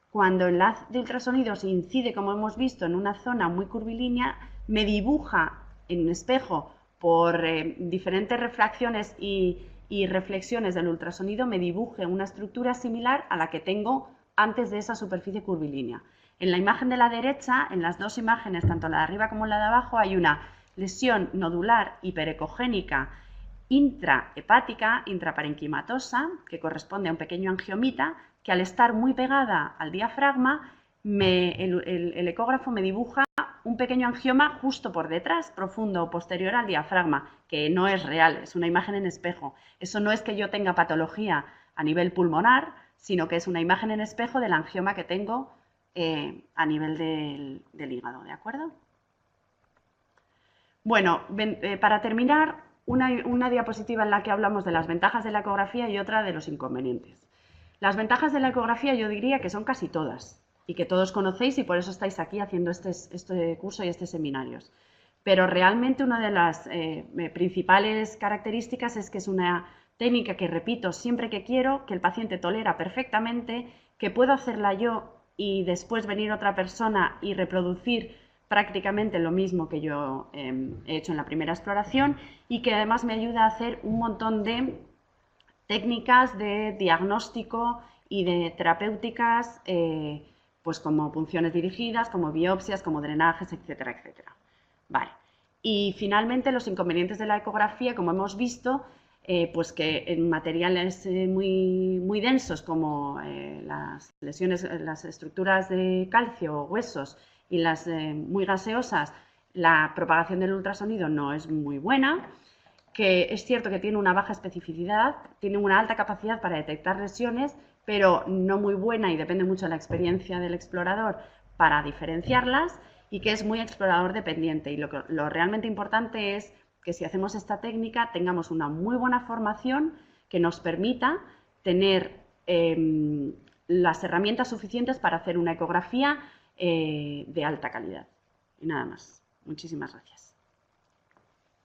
Speaker 2: cuando el haz de ultrasonidos incide, como hemos visto, en una zona muy curvilínea, me dibuja en un espejo por diferentes refracciones y reflexiones del ultrasonido, me dibuje una estructura similar a la que tengo antes de esa superficie curvilínea. En la imagen de la derecha, en las dos imágenes, tanto la de arriba como la de abajo, hay una lesión nodular hiperecogénica intrahepática, intraparenquimatosa, que corresponde a un pequeño angiomita, que al estar muy pegada al diafragma, el ecógrafo me dibuja un pequeño angioma justo por detrás, profundo, posterior al diafragma, que no es real, es una imagen en espejo. Eso no es que yo tenga patología a nivel pulmonar, sino que es una imagen en espejo del angioma que tengo a nivel del hígado, ¿de acuerdo? Bueno, para terminar, una diapositiva en la que hablamos de las ventajas de la ecografía y otra de los inconvenientes. Las ventajas de la ecografía yo diría que son casi todas y que todos conocéis y por eso estáis aquí haciendo este curso y estos seminarios. Pero realmente una de las principales características es que es una técnica que repito siempre que quiero, que el paciente tolera perfectamente, que puedo hacerla yo y después venir otra persona y reproducir prácticamente lo mismo que yo he hecho en la primera exploración y que además me ayuda a hacer un montón de técnicas de diagnóstico y de terapéuticas, pues como punciones dirigidas, como biopsias, como drenajes, etcétera, etcétera. Vale. Y finalmente los inconvenientes de la ecografía, como hemos visto, pues que en materiales muy densos como las lesiones, las estructuras de calcio, huesos y las muy gaseosas, la propagación del ultrasonido no es muy buena, que es cierto que tiene una baja especificidad, tiene una alta capacidad para detectar lesiones, pero no muy buena y depende mucho de la experiencia del explorador para diferenciarlas, y que es muy explorador dependiente. Y lo realmente importante es que si hacemos esta técnica tengamos una muy buena formación que nos permita tener las herramientas suficientes para hacer una ecografía de alta calidad. Y nada más. Muchísimas gracias.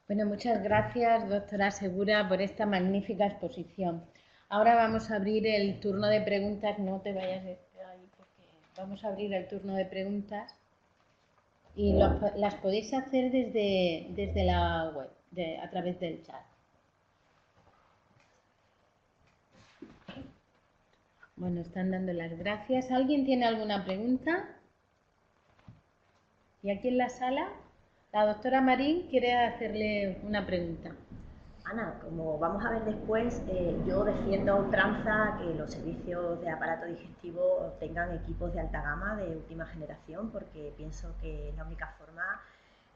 Speaker 1: Bueno, muchas gracias, doctora Segura, por esta magnífica exposición. Ahora vamos a abrir el turno de preguntas. No te vayas de ahí porque vamos a abrir el turno de preguntas y las podéis hacer desde la web, a través del chat. Bueno, están dando las gracias. ¿Alguien tiene alguna pregunta? ¿Y aquí en la sala? La doctora Marín quiere hacerle una pregunta.
Speaker 3: Ana, como vamos a ver después, yo defiendo a ultranza que los servicios de aparato digestivo tengan equipos de alta gama de última generación, porque pienso que es la única forma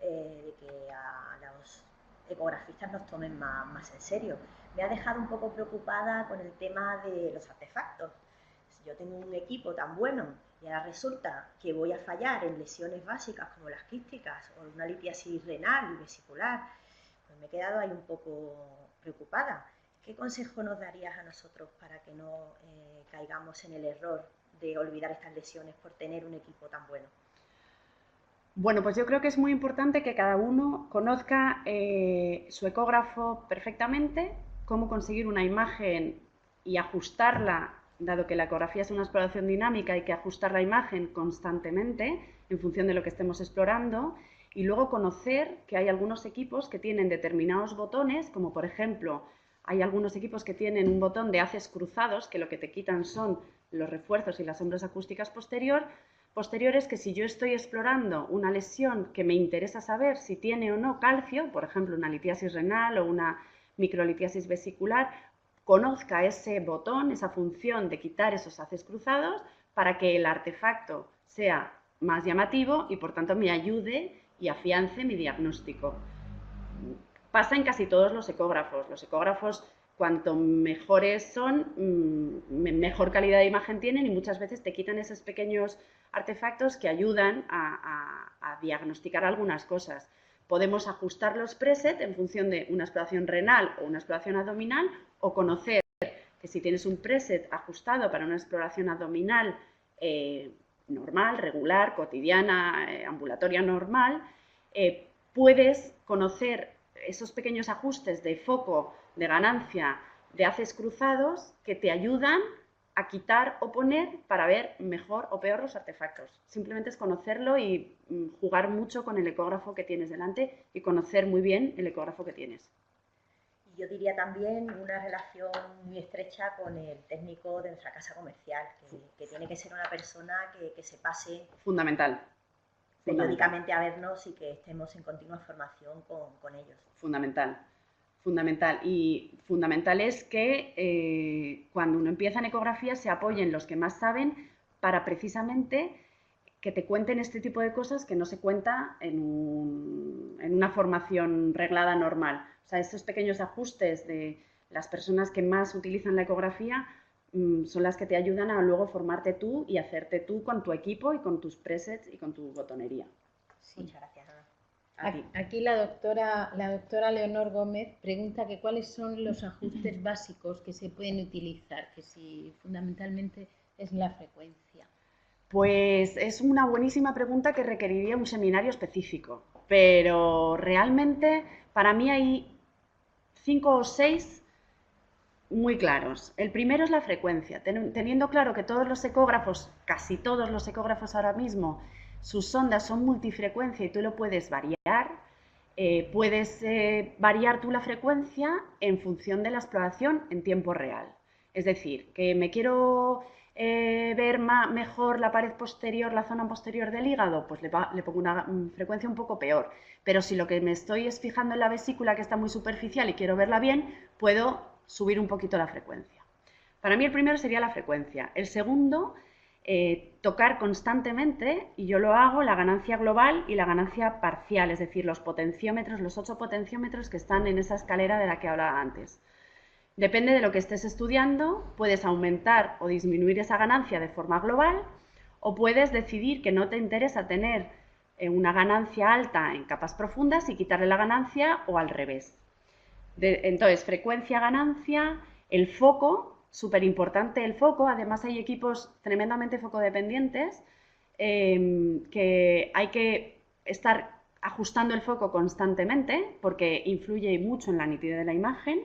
Speaker 3: de que a los ecografistas nos tomen más en serio. Me ha dejado un poco preocupada con el tema de los artefactos. Si yo tengo un equipo tan bueno y ahora resulta que voy a fallar en lesiones básicas como las quísticas o una litiasis renal y vesicular, pues me he quedado ahí un poco preocupada. ¿Qué consejo nos darías a nosotros para que no caigamos en el error de olvidar estas lesiones por tener un equipo tan bueno?
Speaker 2: Bueno, pues yo creo que es muy importante que cada uno conozca su ecógrafo perfectamente, cómo conseguir una imagen y ajustarla, dado que la ecografía es una exploración dinámica, hay que ajustar la imagen constantemente en función de lo que estemos explorando, y luego conocer que hay algunos equipos que tienen determinados botones, como por ejemplo, hay algunos equipos que tienen un botón de haces cruzados, que lo que te quitan son los refuerzos y las sombras acústicas posteriores, que si yo estoy explorando una lesión que me interesa saber si tiene o no calcio, por ejemplo una litiasis renal o una microlitiasis vesicular, conozca ese botón, esa función de quitar esos haces cruzados para que el artefacto sea más llamativo y por tanto me ayude y afiance mi diagnóstico. Pasa en casi todos los ecógrafos. Los ecógrafos, cuanto mejores son, mejor calidad de imagen tienen y muchas veces te quitan esos pequeños artefactos que ayudan a diagnosticar algunas cosas. Podemos ajustar los presets en función de una exploración renal o una exploración abdominal, o conocer que si tienes un preset ajustado para una exploración abdominal normal, regular, cotidiana, ambulatoria normal, puedes conocer esos pequeños ajustes de foco, de ganancia, de haces cruzados que te ayudan a quitar o poner para ver mejor o peor los artefactos. Simplemente es conocerlo y jugar mucho con el ecógrafo que tienes delante y conocer muy bien el ecógrafo que tienes.
Speaker 3: Y yo diría también una relación muy estrecha con el técnico de nuestra casa comercial, que tiene que ser una persona que se pase
Speaker 2: Fundamental.
Speaker 3: Periódicamente a vernos y que estemos en continua formación con ellos.
Speaker 2: Fundamental. Y fundamental es que cuando uno empieza en ecografía se apoyen los que más saben para precisamente que te cuenten este tipo de cosas que no se cuenta en una formación reglada normal. O sea, esos pequeños ajustes de las personas que más utilizan la ecografía son las que te ayudan a luego formarte tú y hacerte tú con tu equipo y con tus presets y con tu botonería.
Speaker 3: Sí. Muchas gracias, Ana.
Speaker 2: A ti.
Speaker 1: Aquí la doctora Leonor Gómez pregunta que cuáles son los ajustes básicos que se pueden utilizar, que si fundamentalmente es la frecuencia.
Speaker 2: Pues es una buenísima pregunta que requeriría un seminario específico, pero realmente para mí hay 5 o 6 muy claros. El primero es la frecuencia, teniendo claro que todos los ecógrafos, casi todos los ecógrafos ahora mismo, sus ondas son multifrecuencia y tú lo puedes variar. Puedes variar tú la frecuencia en función de la exploración en tiempo real. Es decir, que me quiero ver mejor la pared posterior, la zona posterior del hígado, pues le pongo una frecuencia un poco peor. Pero si lo que me estoy es fijando en la vesícula, que está muy superficial y quiero verla bien, puedo subir un poquito la frecuencia. Para mí el primero sería la frecuencia. El segundo, tocar constantemente, y yo lo hago, la ganancia global y la ganancia parcial, es decir, los potenciómetros, los 8 potenciómetros que están en esa escalera de la que hablaba antes. Depende de lo que estés estudiando, puedes aumentar o disminuir esa ganancia de forma global, o puedes decidir que no te interesa tener una ganancia alta en capas profundas y quitarle la ganancia, o al revés. Entonces, frecuencia, ganancia, el foco, súper importante el foco. Además hay equipos tremendamente focodependientes que hay que estar ajustando el foco constantemente porque influye mucho en la nitidez de la imagen.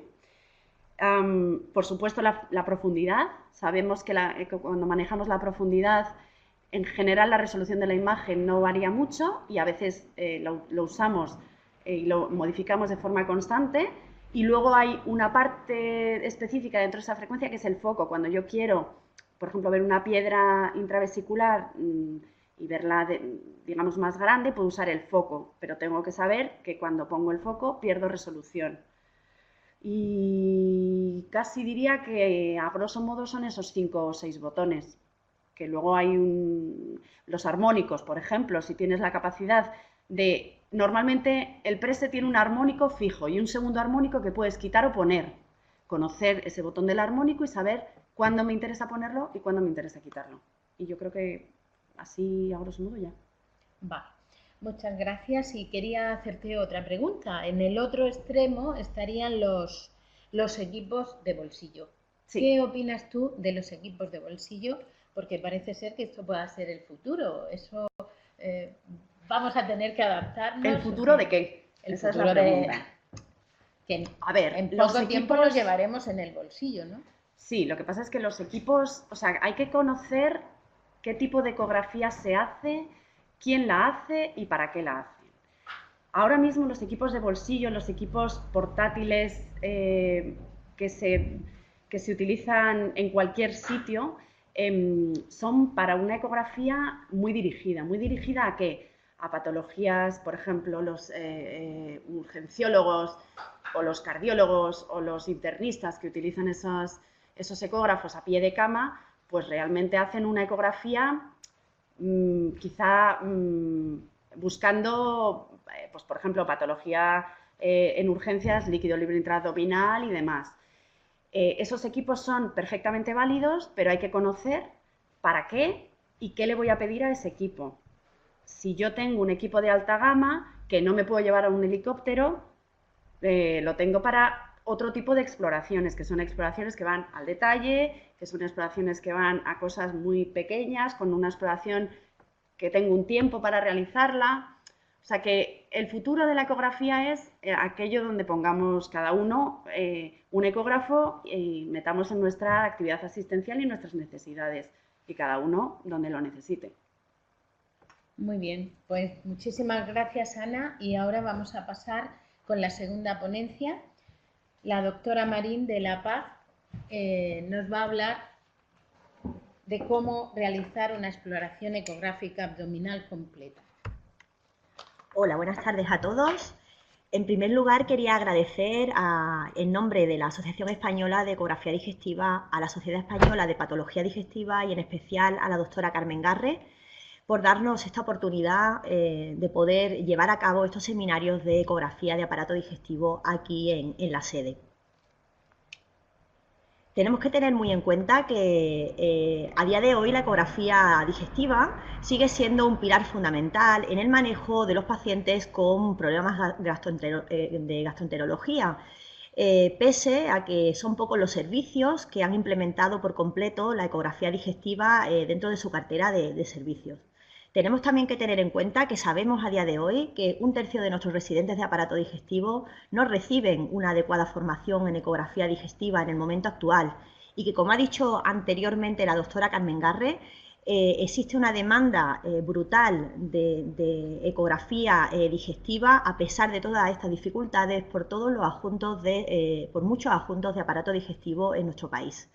Speaker 2: Por supuesto, la profundidad. Sabemos que cuando manejamos la profundidad, en general la resolución de la imagen no varía mucho y a veces lo usamos y lo modificamos de forma constante. Y luego hay una parte específica dentro de esa frecuencia que es el foco. Cuando yo quiero, por ejemplo, ver una piedra intravesicular y verla, digamos, más grande, puedo usar el foco, pero tengo que saber que cuando pongo el foco pierdo resolución. Y casi diría que a grosso modo son esos 5 o 6 botones. Que luego hay los armónicos, por ejemplo, si tienes la capacidad de... Normalmente el preset tiene un armónico fijo y un segundo armónico que puedes quitar o poner. Conocer ese botón del armónico y saber cuándo me interesa ponerlo y cuándo me interesa quitarlo. Y yo creo que así a grosso modo ya.
Speaker 1: Vale, muchas gracias. Y quería hacerte otra pregunta. En el otro extremo estarían los equipos de bolsillo.
Speaker 2: Sí.
Speaker 1: ¿Qué opinas tú de los equipos de bolsillo? Porque parece ser que esto pueda ser el futuro. Eso vamos a tener que adaptarnos.
Speaker 2: ¿El futuro de qué?
Speaker 1: Esa es la pregunta. Que
Speaker 2: a ver,
Speaker 1: en poco tiempo los llevaremos en el bolsillo, ¿no?
Speaker 2: Sí, lo que pasa es que los equipos, o sea, hay que conocer qué tipo de ecografía se hace, quién la hace y para qué la hace. Ahora mismo los equipos de bolsillo, los equipos portátiles que se utilizan en cualquier sitio, son para una ecografía muy dirigida. ¿Muy dirigida a qué? A patologías, por ejemplo, los urgenciólogos o los cardiólogos o los internistas que utilizan esos ecógrafos a pie de cama, pues realmente hacen una ecografía quizá buscando, pues por ejemplo, patología en urgencias, líquido libre intraabdominal y demás. Esos equipos son perfectamente válidos, pero hay que conocer para qué y qué le voy a pedir a ese equipo. Si yo tengo un equipo de alta gama que no me puedo llevar a un helicóptero, lo tengo para otro tipo de exploraciones, que son exploraciones que van al detalle, que son exploraciones que van a cosas muy pequeñas, con una exploración que tengo un tiempo para realizarla. O sea que el futuro de la ecografía es aquello donde pongamos cada uno un ecógrafo y metamos en nuestra actividad asistencial y nuestras necesidades, y cada uno donde lo necesite.
Speaker 1: Muy bien, pues muchísimas gracias, Ana, y ahora vamos a pasar con la segunda ponencia. La doctora Marín de la Paz nos va a hablar de cómo realizar una exploración ecográfica abdominal completa.
Speaker 3: Hola, buenas tardes a todos. En primer lugar, quería agradecer en nombre de la Asociación Española de Ecografía Digestiva a la Sociedad Española de Patología Digestiva y en especial a la doctora Carmen Garre por darnos esta oportunidad de poder llevar a cabo estos seminarios de ecografía de aparato digestivo aquí en la sede. Tenemos que tener muy en cuenta que a día de hoy la ecografía digestiva sigue siendo un pilar fundamental en el manejo de los pacientes con problemas de gastroenterología, pese a que son pocos los servicios que han implementado por completo la ecografía digestiva dentro de su cartera de servicios. Tenemos también que tener en cuenta que sabemos a día de hoy que 1/3 de nuestros residentes de aparato digestivo no reciben una adecuada formación en ecografía digestiva en el momento actual y que, como ha dicho anteriormente la doctora Carmen Garre, existe una demanda brutal de ecografía digestiva a pesar de todas estas dificultades por por muchos adjuntos de aparato digestivo en nuestro país.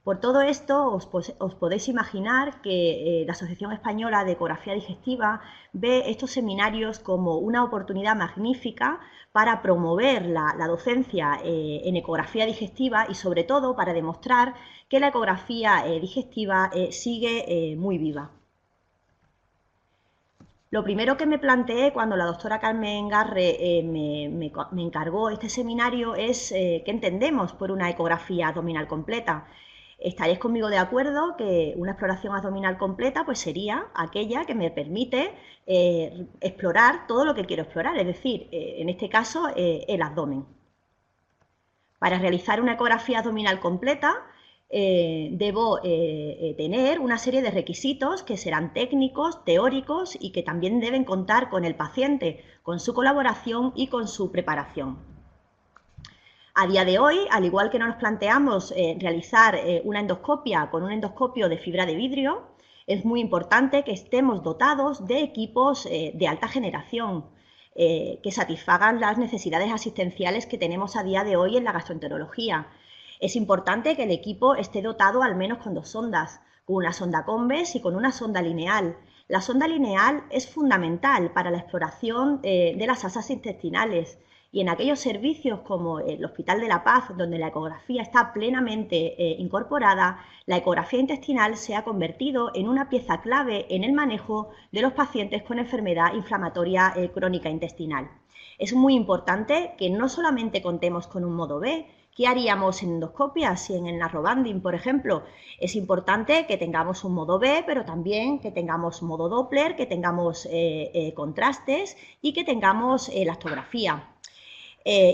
Speaker 3: Por todo esto, os podéis imaginar que la Asociación Española de Ecografía Digestiva ve estos seminarios como una oportunidad magnífica para promover la docencia en ecografía digestiva y, sobre todo, para demostrar que la ecografía digestiva sigue muy viva. Lo primero que me planteé cuando la doctora Carmen Garre me encargó este seminario es qué entendemos por una ecografía abdominal completa. Estaréis conmigo de acuerdo que una exploración abdominal completa pues sería aquella que me permite explorar todo lo que quiero explorar, es decir, en este caso el abdomen. Para realizar una ecografía abdominal completa debo tener una serie de requisitos que serán técnicos, teóricos y que también deben contar con el paciente, con su colaboración y con su preparación. A día de hoy, al igual que no nos planteamos realizar una endoscopia con un endoscopio de fibra de vidrio, es muy importante que estemos dotados de equipos de alta generación que satisfagan las necesidades asistenciales que tenemos a día de hoy en la gastroenterología. Es importante que el equipo esté dotado al menos con 2 sondas, con una sonda convex y con una sonda lineal. La sonda lineal es fundamental para la exploración de las asas intestinales. Y en aquellos servicios como el Hospital de la Paz, donde la ecografía está plenamente incorporada, la ecografía intestinal se ha convertido en una pieza clave en el manejo de los pacientes con enfermedad inflamatoria crónica intestinal. Es muy importante que no solamente contemos con un modo B. ¿Qué haríamos en endoscopia si en el narrowbanding, por ejemplo? Es importante que tengamos un modo B, pero también que tengamos modo Doppler, que tengamos contrastes y que tengamos elastografía.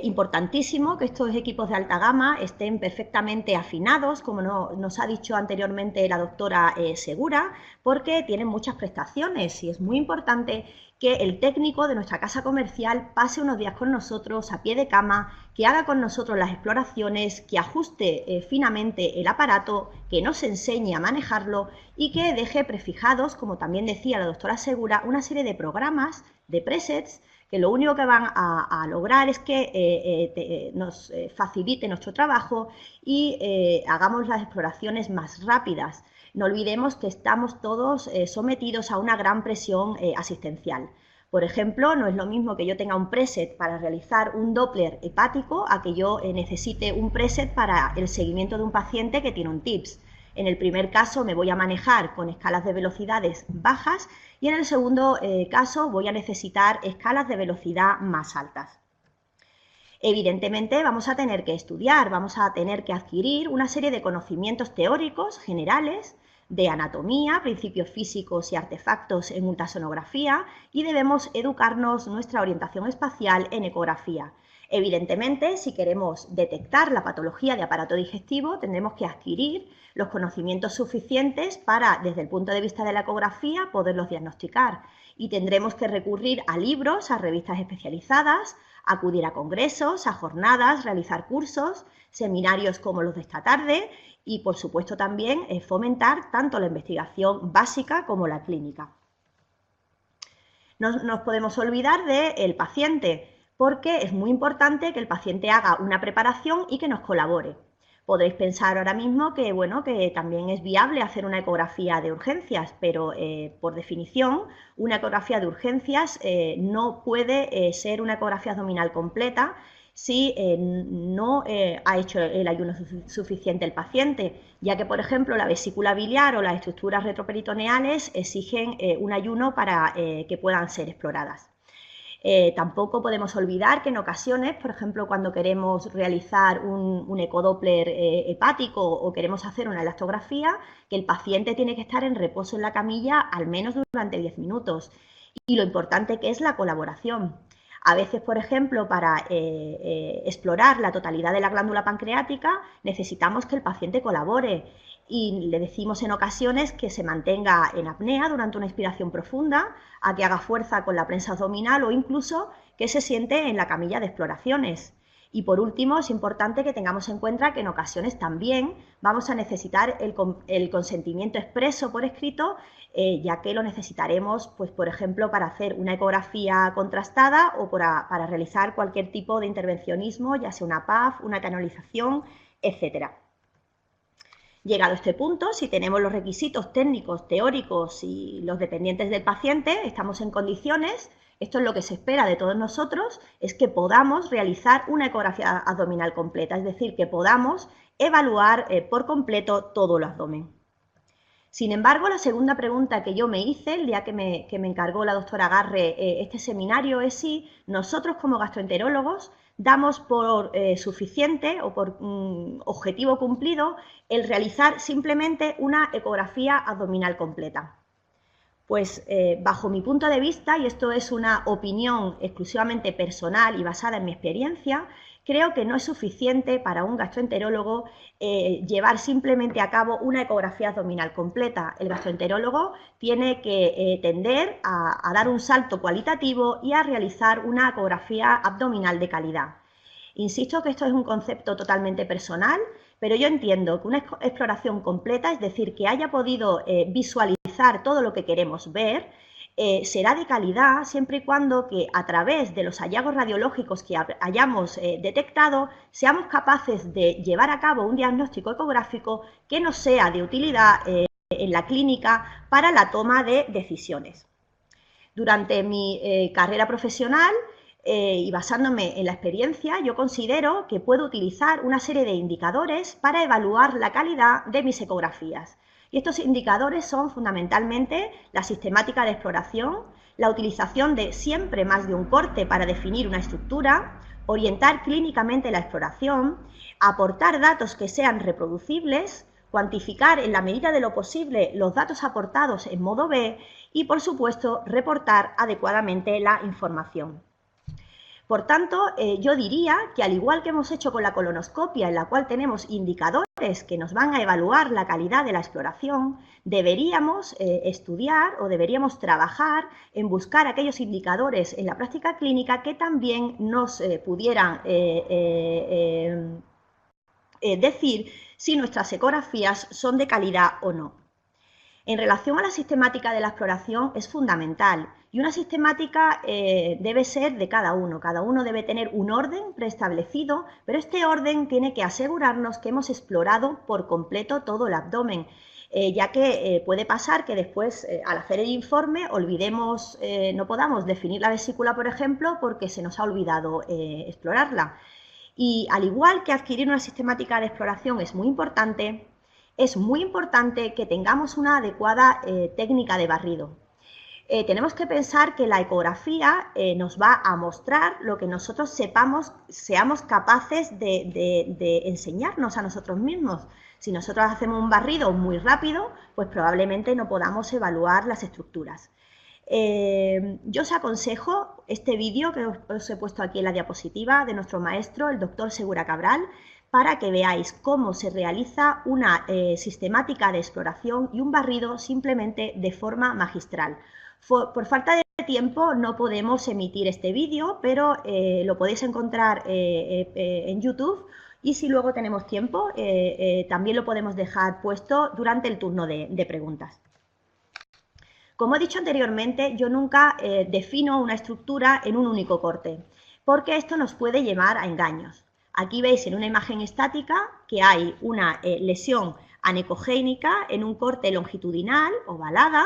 Speaker 3: Importantísimo que estos equipos de alta gama estén perfectamente afinados, como nos ha dicho anteriormente la doctora Segura, porque tienen muchas prestaciones y es muy importante que el técnico de nuestra casa comercial pase unos días con nosotros a pie de cama, que haga con nosotros las exploraciones, que ajuste finamente el aparato, que nos enseñe a manejarlo y que deje prefijados, como también decía la doctora Segura, una serie de programas, de presets, que lo único que van a lograr es que nos facilite nuestro trabajo y hagamos las exploraciones más rápidas. No olvidemos que estamos todos sometidos a una gran presión asistencial. Por ejemplo, no es lo mismo que yo tenga un preset para realizar un Doppler hepático a que yo necesite un preset para el seguimiento de un paciente que tiene un TIPS. En el primer caso me voy a manejar con escalas de velocidades bajas y en el segundo caso voy a necesitar escalas de velocidad más altas. Evidentemente vamos a tener que estudiar, vamos a tener que adquirir una serie de conocimientos teóricos generales de anatomía, principios físicos y artefactos en ultrasonografía y debemos educarnos nuestra orientación espacial en ecografía. Evidentemente, si queremos detectar la patología de aparato digestivo, tendremos que adquirir los conocimientos suficientes para, desde el punto de vista de la ecografía, poderlos diagnosticar. Y tendremos que recurrir a libros, a revistas especializadas, acudir a congresos, a jornadas, realizar cursos, seminarios como los de esta tarde y, por supuesto, también fomentar tanto la investigación básica como la clínica. No nos podemos olvidar del paciente, porque es muy importante que el paciente haga una preparación y que nos colabore. Podréis pensar ahora mismo que, bueno, que también es viable hacer una ecografía de urgencias, pero por definición una ecografía de urgencias no puede ser una ecografía abdominal completa si no ha hecho el ayuno suficiente el paciente, ya que, por ejemplo, la vesícula biliar o las estructuras retroperitoneales exigen un ayuno para que puedan ser exploradas. Tampoco podemos olvidar que en ocasiones, por ejemplo, cuando queremos realizar un ecodoppler hepático o queremos hacer una elastografía, que el paciente tiene que estar en reposo en la camilla al menos durante 10 minutos. Y lo importante que es la colaboración. A veces, por ejemplo, para explorar la totalidad de la glándula pancreática, necesitamos que el paciente colabore y le decimos en ocasiones que se mantenga en apnea durante una inspiración profunda, a que haga fuerza con la prensa abdominal o incluso que se siente en la camilla de exploraciones. Y por último, es importante que tengamos en cuenta que en ocasiones también vamos a necesitar el consentimiento expreso por escrito, ya que lo necesitaremos, pues, por ejemplo, para hacer una ecografía contrastada o para realizar cualquier tipo de intervencionismo, ya sea una PAF, una canalización, etcétera. Llegado a este punto, si tenemos los requisitos técnicos, teóricos y los dependientes del paciente, estamos en condiciones, esto es lo que se espera de todos nosotros, es que podamos realizar una ecografía abdominal completa, es decir, que podamos evaluar por completo todo el abdomen. Sin embargo, la segunda pregunta que yo me hice el día que me encargó la doctora Garre este seminario es si nosotros como gastroenterólogos damos por suficiente o por objetivo cumplido el realizar simplemente una ecografía abdominal completa. Pues bajo mi punto de vista, y esto es una opinión exclusivamente personal y basada en mi experiencia, creo que no es suficiente para un gastroenterólogo llevar simplemente a cabo una ecografía abdominal completa. El gastroenterólogo tiene que tender a dar un salto cualitativo y a realizar una ecografía abdominal de calidad. Insisto que esto es un concepto totalmente personal, pero yo entiendo que una exploración completa, es decir, que haya podido visualizar todo lo que queremos ver, será de calidad siempre y cuando que a través de los hallazgos radiológicos que hayamos detectado seamos capaces de llevar a cabo un diagnóstico ecográfico que nos sea de utilidad en la clínica para la toma de decisiones. Durante mi carrera profesional y basándome en la experiencia, yo considero que puedo utilizar una serie de indicadores para evaluar la calidad de mis ecografías. Y estos indicadores son fundamentalmente la sistemática de exploración, la utilización de siempre más de un corte para definir una estructura, orientar clínicamente la exploración, aportar datos que sean reproducibles, cuantificar en la medida de lo posible los datos aportados en modo B y, por supuesto, reportar adecuadamente la información. Por tanto, yo diría que al igual que hemos hecho con la colonoscopia, en la cual tenemos indicadores que nos van a evaluar la calidad de la exploración, deberíamos estudiar o deberíamos trabajar en buscar aquellos indicadores en la práctica clínica que también nos pudieran decir si nuestras ecografías son de calidad o no. En relación a la sistemática de la exploración es fundamental y una sistemática debe ser de cada uno debe tener un orden preestablecido, pero este orden tiene que asegurarnos que hemos explorado por completo todo el abdomen, ya que puede pasar que después al hacer el informe olvidemos, no podamos definir la vesícula, por ejemplo, porque se nos ha olvidado explorarla. Y al igual que adquirir una sistemática de exploración es muy importante que tengamos una adecuada técnica de barrido. Tenemos que pensar que la ecografía nos va a mostrar lo que nosotros seamos capaces de enseñarnos a nosotros mismos. Si nosotros hacemos un barrido muy rápido, pues probablemente no podamos evaluar las estructuras. Yo os aconsejo este vídeo que os he puesto aquí en la diapositiva de nuestro maestro, el doctor Segura Cabral, para que veáis cómo se realiza una sistemática de exploración y un barrido simplemente de forma magistral. Por falta de tiempo no podemos emitir este vídeo, pero lo podéis encontrar en YouTube y si luego tenemos tiempo también lo podemos dejar puesto durante el turno de preguntas. Como he dicho anteriormente, yo nunca defino una estructura en un único corte, porque esto nos puede llevar a engaños. Aquí veis en una imagen estática que hay una lesión anecogénica en un corte longitudinal ovalada,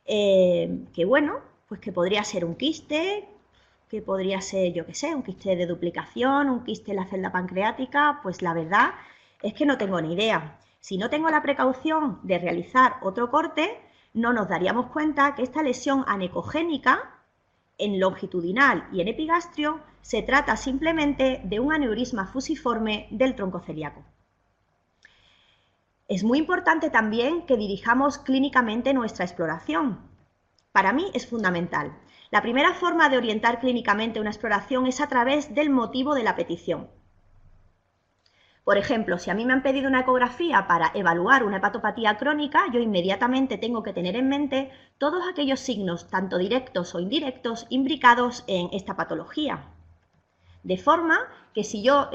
Speaker 3: que bueno, pues que podría ser un quiste, que podría ser, yo qué sé, un quiste de duplicación, un quiste en la celda pancreática, pues la verdad es que no tengo ni idea. Si no tengo la precaución de realizar otro corte, no nos daríamos cuenta que esta lesión anecogénica En longitudinal y en epigastrio se trata simplemente de un aneurisma fusiforme del tronco celíaco. Es muy importante también que dirijamos clínicamente nuestra exploración. Para mí es fundamental. La primera forma de orientar clínicamente una exploración es a través del motivo de la petición. Por ejemplo, si a mí me han pedido una ecografía para evaluar una hepatopatía crónica, yo inmediatamente tengo que tener en mente todos aquellos signos, tanto directos o indirectos, imbricados en esta patología. De forma que si yo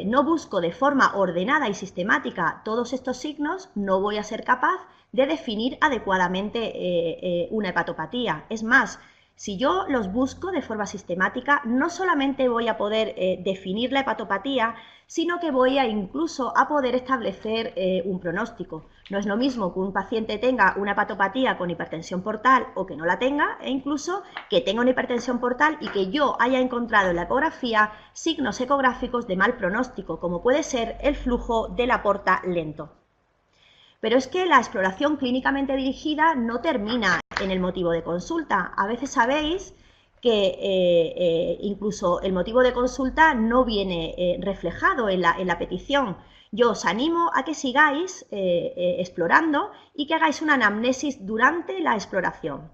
Speaker 3: no busco de forma ordenada y sistemática todos estos signos, no voy a ser capaz de definir adecuadamente una hepatopatía. Es más, si yo los busco de forma sistemática, no solamente voy a poder definir la hepatopatía, sino que voy a incluso a poder establecer un pronóstico. No es lo mismo que un paciente tenga una hepatopatía con hipertensión portal o que no la tenga, e incluso que tenga una hipertensión portal y que yo haya encontrado en la ecografía signos ecográficos de mal pronóstico, como puede ser el flujo de la porta lento. Pero es que la exploración clínicamente dirigida no termina en el motivo de consulta. A veces sabéis que incluso el motivo de consulta no viene reflejado en la petición. Yo os animo a que sigáis explorando y que hagáis una anamnesis durante la exploración.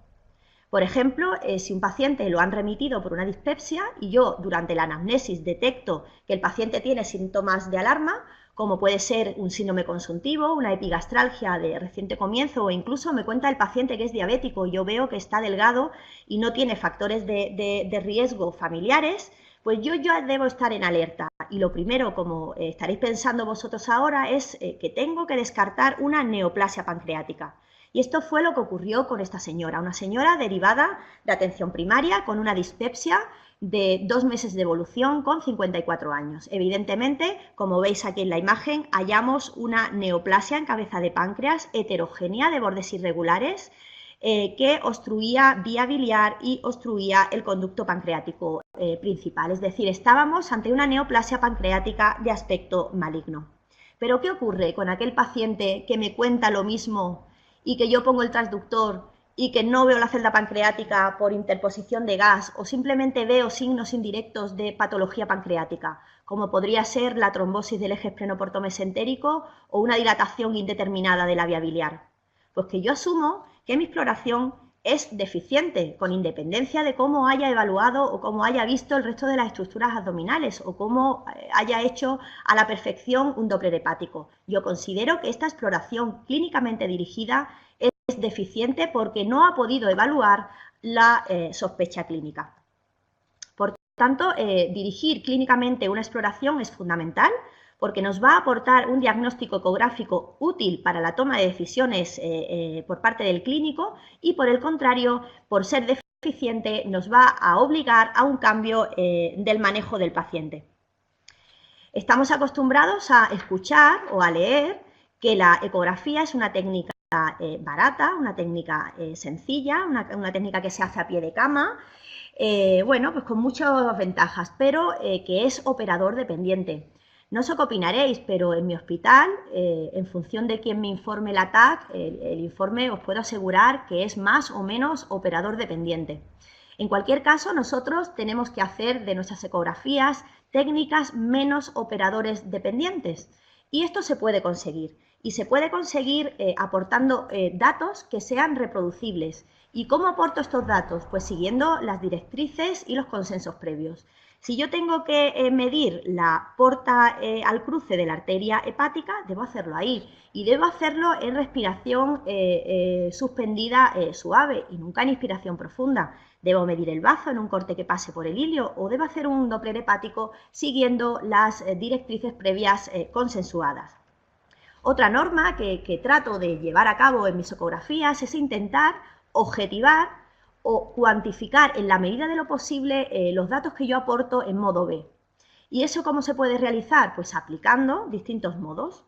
Speaker 3: Por ejemplo, si un paciente lo han remitido por una dispepsia y yo durante la anamnesis detecto que el paciente tiene síntomas de alarma, como puede ser un síndrome consuntivo, una epigastralgia de reciente comienzo, o incluso me cuenta el paciente que es diabético y yo veo que está delgado y no tiene factores de riesgo familiares, pues yo ya debo estar en alerta. Y lo primero, como estaréis pensando vosotros ahora, es que tengo que descartar una neoplasia pancreática. Y esto fue lo que ocurrió con esta señora, una señora derivada de atención primaria con una dispepsia de 2 meses de evolución con 54 años. Evidentemente, como veis aquí en la imagen, hallamos una neoplasia en cabeza de páncreas heterogénea de bordes irregulares que obstruía vía biliar y obstruía el conducto pancreático principal. Es decir, estábamos ante una neoplasia pancreática de aspecto maligno. Pero ¿qué ocurre con aquel paciente que me cuenta lo mismo y que yo pongo el transductor y que no veo la celda pancreática por interposición de gas o simplemente veo signos indirectos de patología pancreática, como podría ser la trombosis del eje esplenoportomesentérico o una dilatación indeterminada de la vía biliar? Pues que yo asumo que mi exploración es deficiente, con independencia de cómo haya evaluado o cómo haya visto el resto de las estructuras abdominales o cómo haya hecho a la perfección un Doppler hepático. Yo considero que esta exploración clínicamente dirigida es deficiente porque no ha podido evaluar la sospecha clínica. Por tanto, dirigir clínicamente una exploración es fundamental porque nos va a aportar un diagnóstico ecográfico útil para la toma de decisiones por parte del clínico y, por el contrario, por ser deficiente, nos va a obligar a un cambio del manejo del paciente. Estamos acostumbrados a escuchar o a leer que la ecografía es una técnica barata, una técnica sencilla, una técnica que se hace a pie de cama, bueno, pues con muchas ventajas, pero que es operador dependiente. No sé qué opinaréis, pero en mi hospital, en función de quién me informe la TAC, el informe os puedo asegurar que es más o menos operador dependiente. En cualquier caso, nosotros tenemos que hacer de nuestras ecografías técnicas menos operadores dependientes. Y esto se puede conseguir. Y se puede conseguir aportando datos que sean reproducibles. ¿Y cómo aporto estos datos? Pues siguiendo las directrices y los consensos previos. Si yo tengo que medir la porta al cruce de la arteria hepática, debo hacerlo ahí. Y debo hacerlo en respiración suspendida suave y nunca en inspiración profunda. Debo medir el bazo en un corte que pase por el ilio o debo hacer un Doppler hepático siguiendo las directrices previas consensuadas. Otra norma que trato de llevar a cabo en mis ecografías es intentar objetivar o cuantificar en la medida de lo posible los datos que yo aporto en modo B. ¿Y eso cómo se puede realizar? Pues aplicando distintos modos.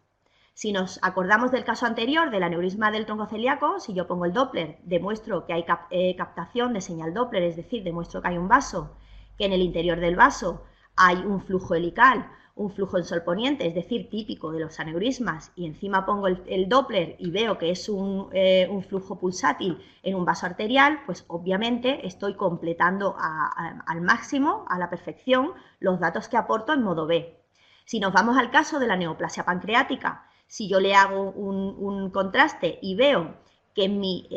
Speaker 3: Si nos acordamos del caso anterior del aneurisma del tronco celíaco, si yo pongo el Doppler, demuestro que hay captación de señal Doppler, es decir, demuestro que hay un vaso, que en el interior del vaso hay un flujo helical, un flujo en sol poniente, es decir, típico de los aneurismas, y encima pongo el Doppler y veo que es un flujo pulsátil en un vaso arterial, pues obviamente estoy completando al máximo, a la perfección, los datos que aporto en modo B. Si nos vamos al caso de la neoplasia pancreática, si yo le hago un contraste y veo que mi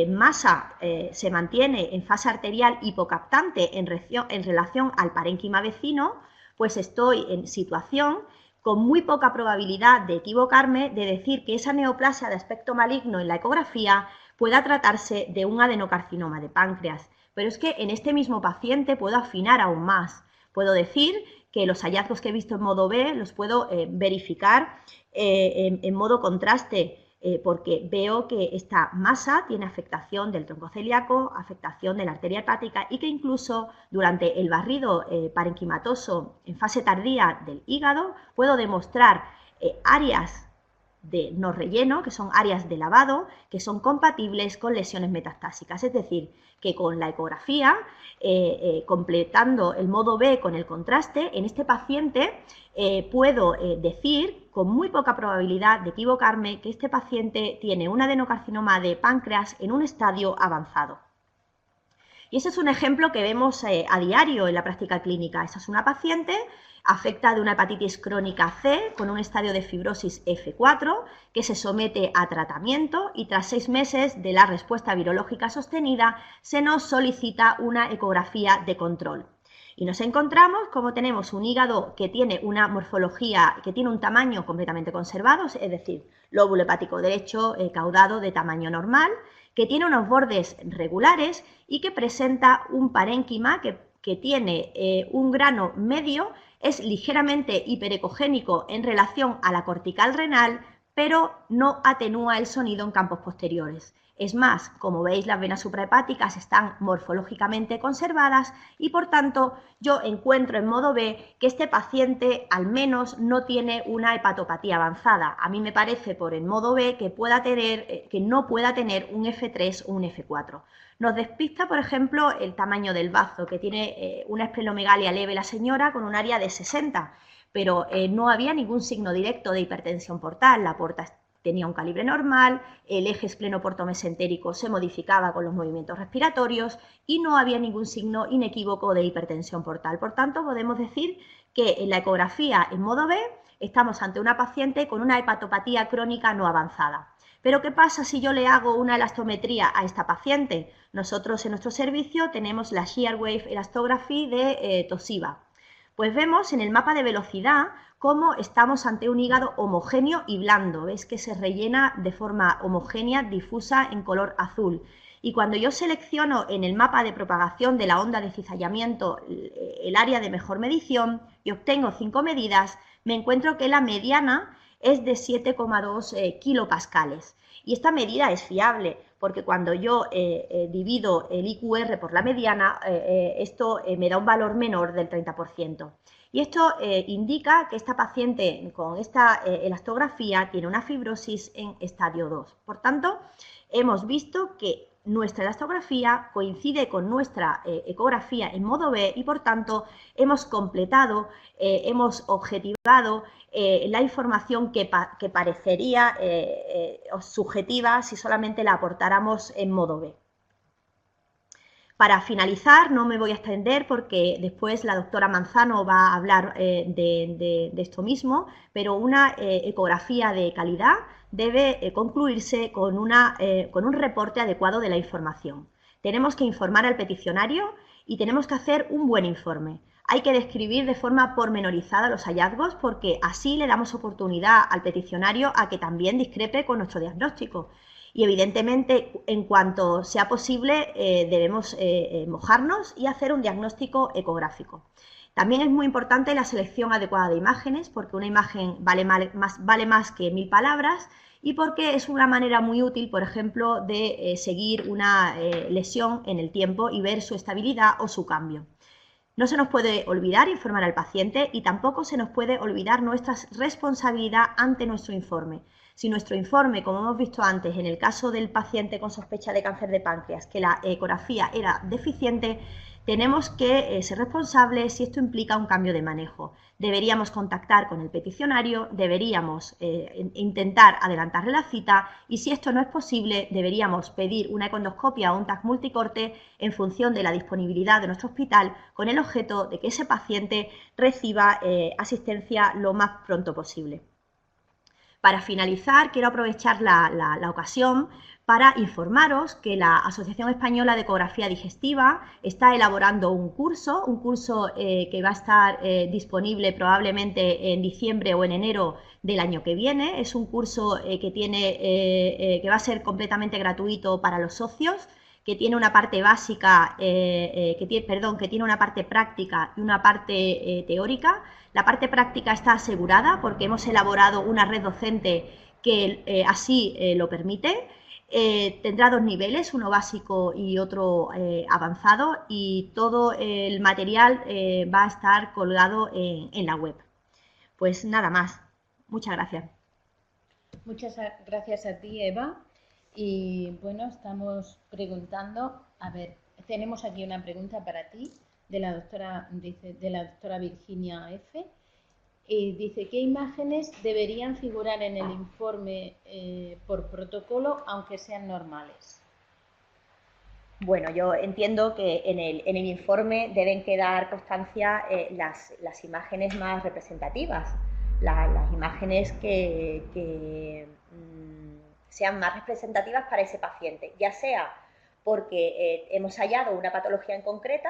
Speaker 3: masa se mantiene en fase arterial hipocaptante en relación al parénquima vecino, pues estoy en situación con muy poca probabilidad de equivocarme, de decir que esa neoplasia de aspecto maligno en la ecografía pueda tratarse de un adenocarcinoma de páncreas. Pero es que en este mismo paciente puedo afinar aún más. Puedo decir que los hallazgos que he visto en modo B los puedo verificar en modo contraste, porque veo que esta masa tiene afectación del tronco celíaco, afectación de la arteria hepática y que incluso durante el barrido parenquimatoso en fase tardía del hígado puedo demostrar áreas de no relleno, que son áreas de lavado, que son compatibles con lesiones metastásicas. Es decir, que con la ecografía, completando el modo B con el contraste, en este paciente puedo decir con muy poca probabilidad de equivocarme que este paciente tiene un adenocarcinoma de páncreas en un estadio avanzado. Y ese es un ejemplo que vemos a diario en la práctica clínica. Esa es una paciente afecta de una hepatitis crónica C con un estadio de fibrosis F4 que se somete a tratamiento y tras 6 meses de la respuesta virológica sostenida se nos solicita una ecografía de control. Y nos encontramos como tenemos un hígado que tiene una morfología, que tiene un tamaño completamente conservado, es decir, lóbulo hepático derecho caudado de tamaño normal, que tiene unos bordes regulares y que presenta un parénquima que tiene un grano medio, es ligeramente hiperecogénico en relación a la cortical renal, pero no atenúa el sonido en campos posteriores. Es más, como veis, las venas suprahepáticas están morfológicamente conservadas y, por tanto, yo encuentro en modo B que este paciente al menos no tiene una hepatopatía avanzada. A mí me parece por el modo B que no pueda tener un F3 o un F4. Nos despista, por ejemplo, el tamaño del bazo, que tiene una esplenomegalia leve la señora con un área de 60, pero no había ningún signo directo de hipertensión portal. La porta tenía un calibre normal, el eje esplenoportomesentérico se modificaba con los movimientos respiratorios y no había ningún signo inequívoco de hipertensión portal. Por tanto, podemos decir que en la ecografía en modo B estamos ante una paciente con una hepatopatía crónica no avanzada. Pero ¿qué pasa si yo le hago una elastometría a esta paciente? Nosotros en nuestro servicio tenemos la Shear Wave Elastography de Toshiba. Pues vemos en el mapa de velocidad cómo estamos ante un hígado homogéneo y blando. ¿Ves que se rellena de forma homogénea, difusa en color azul? Y cuando yo selecciono en el mapa de propagación de la onda de cizallamiento el área de mejor medición y obtengo 5 medidas, me encuentro que la mediana es de 7,2 kilopascales. Y esta medida es fiable porque cuando yo divido el IQR por la mediana, esto me da un valor menor del 30%. Y esto indica que esta paciente con esta elastografía tiene una fibrosis en estadio 2. Por tanto, hemos visto que nuestra elastografía coincide con nuestra ecografía en modo B y, por tanto, hemos completado, hemos objetivado la información que parecería subjetiva si solamente la aportáramos en modo B. Para finalizar, no me voy a extender porque después la doctora Manzano va a hablar de esto mismo, pero una ecografía de calidad debe concluirse con un reporte adecuado de la información. Tenemos que informar al peticionario y tenemos que hacer un buen informe. Hay que describir de forma pormenorizada los hallazgos porque así le damos oportunidad al peticionario a que también discrepe con nuestro diagnóstico. Y evidentemente, en cuanto sea posible, debemos mojarnos y hacer un diagnóstico ecográfico. También es muy importante la selección adecuada de imágenes porque una imagen vale más que 1000 palabras y porque es una manera muy útil, por ejemplo, de seguir una lesión en el tiempo y ver su estabilidad o su cambio. No se nos puede olvidar informar al paciente y tampoco se nos puede olvidar nuestra responsabilidad ante nuestro informe. Si nuestro informe, como hemos visto antes, en el caso del paciente con sospecha de cáncer de páncreas, que la ecografía era deficiente, tenemos que ser responsables si esto implica un cambio de manejo. Deberíamos contactar con el peticionario, deberíamos intentar adelantarle la cita y si esto no es posible, deberíamos pedir una econdoscopia o un TAC multicorte en función de la disponibilidad de nuestro hospital con el objeto de que ese paciente reciba asistencia lo más pronto posible. Para finalizar, quiero aprovechar la ocasión para informaros que la Asociación Española de Ecografía Digestiva está elaborando un curso que va a estar disponible probablemente en diciembre o en enero del año que viene. Es un curso que va a ser completamente gratuito para los socios, que tiene una parte básica, que tiene una parte práctica y una parte teórica. La parte práctica está asegurada porque hemos elaborado una red docente que así lo permite. Tendrá 2 niveles, uno básico y otro avanzado, y todo el material va a estar colgado en la web. Pues nada más. Muchas gracias.
Speaker 1: Muchas gracias a ti, Eva. Y bueno, estamos preguntando, a ver, tenemos aquí una pregunta para ti de la doctora Virginia F. Y dice, ¿qué imágenes deberían figurar en el informe por protocolo, aunque sean normales?
Speaker 3: Bueno, yo entiendo que en el informe deben quedar constancia las imágenes más representativas, las imágenes que sean más representativas para ese paciente, ya sea porque hemos hallado una patología en concreto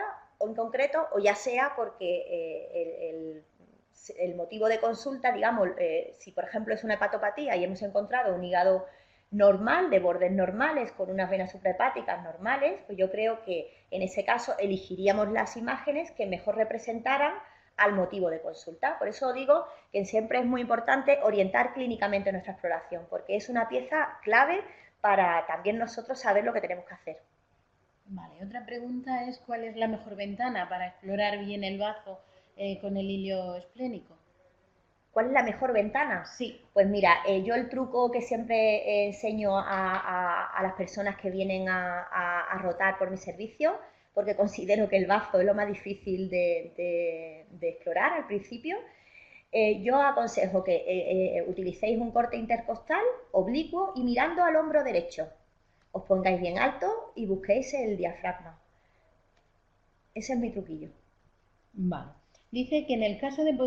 Speaker 3: o ya sea porque el motivo de consulta, digamos, si por ejemplo es una hepatopatía y hemos encontrado un hígado normal, de bordes normales, con unas venas suprahepáticas normales, pues yo creo que en ese caso elegiríamos las imágenes que mejor representaran al motivo de consulta. Por eso digo que siempre es muy importante orientar clínicamente nuestra exploración, porque es una pieza clave para también nosotros saber lo que tenemos que hacer.
Speaker 1: Vale, otra pregunta es ¿cuál es la mejor ventana para explorar bien el bazo con el hilio esplénico?
Speaker 3: ¿Cuál es la mejor ventana?
Speaker 1: Sí.
Speaker 3: Pues mira, yo el truco que siempre enseño a las personas que vienen a rotar por mi servicio, porque considero que el bazo es lo más difícil de explorar al principio, yo aconsejo que utilicéis un corte intercostal oblicuo y mirando al hombro derecho. Os pongáis bien alto y busquéis el diafragma. Ese es mi truquillo.
Speaker 1: Vale. Dice que en el caso de no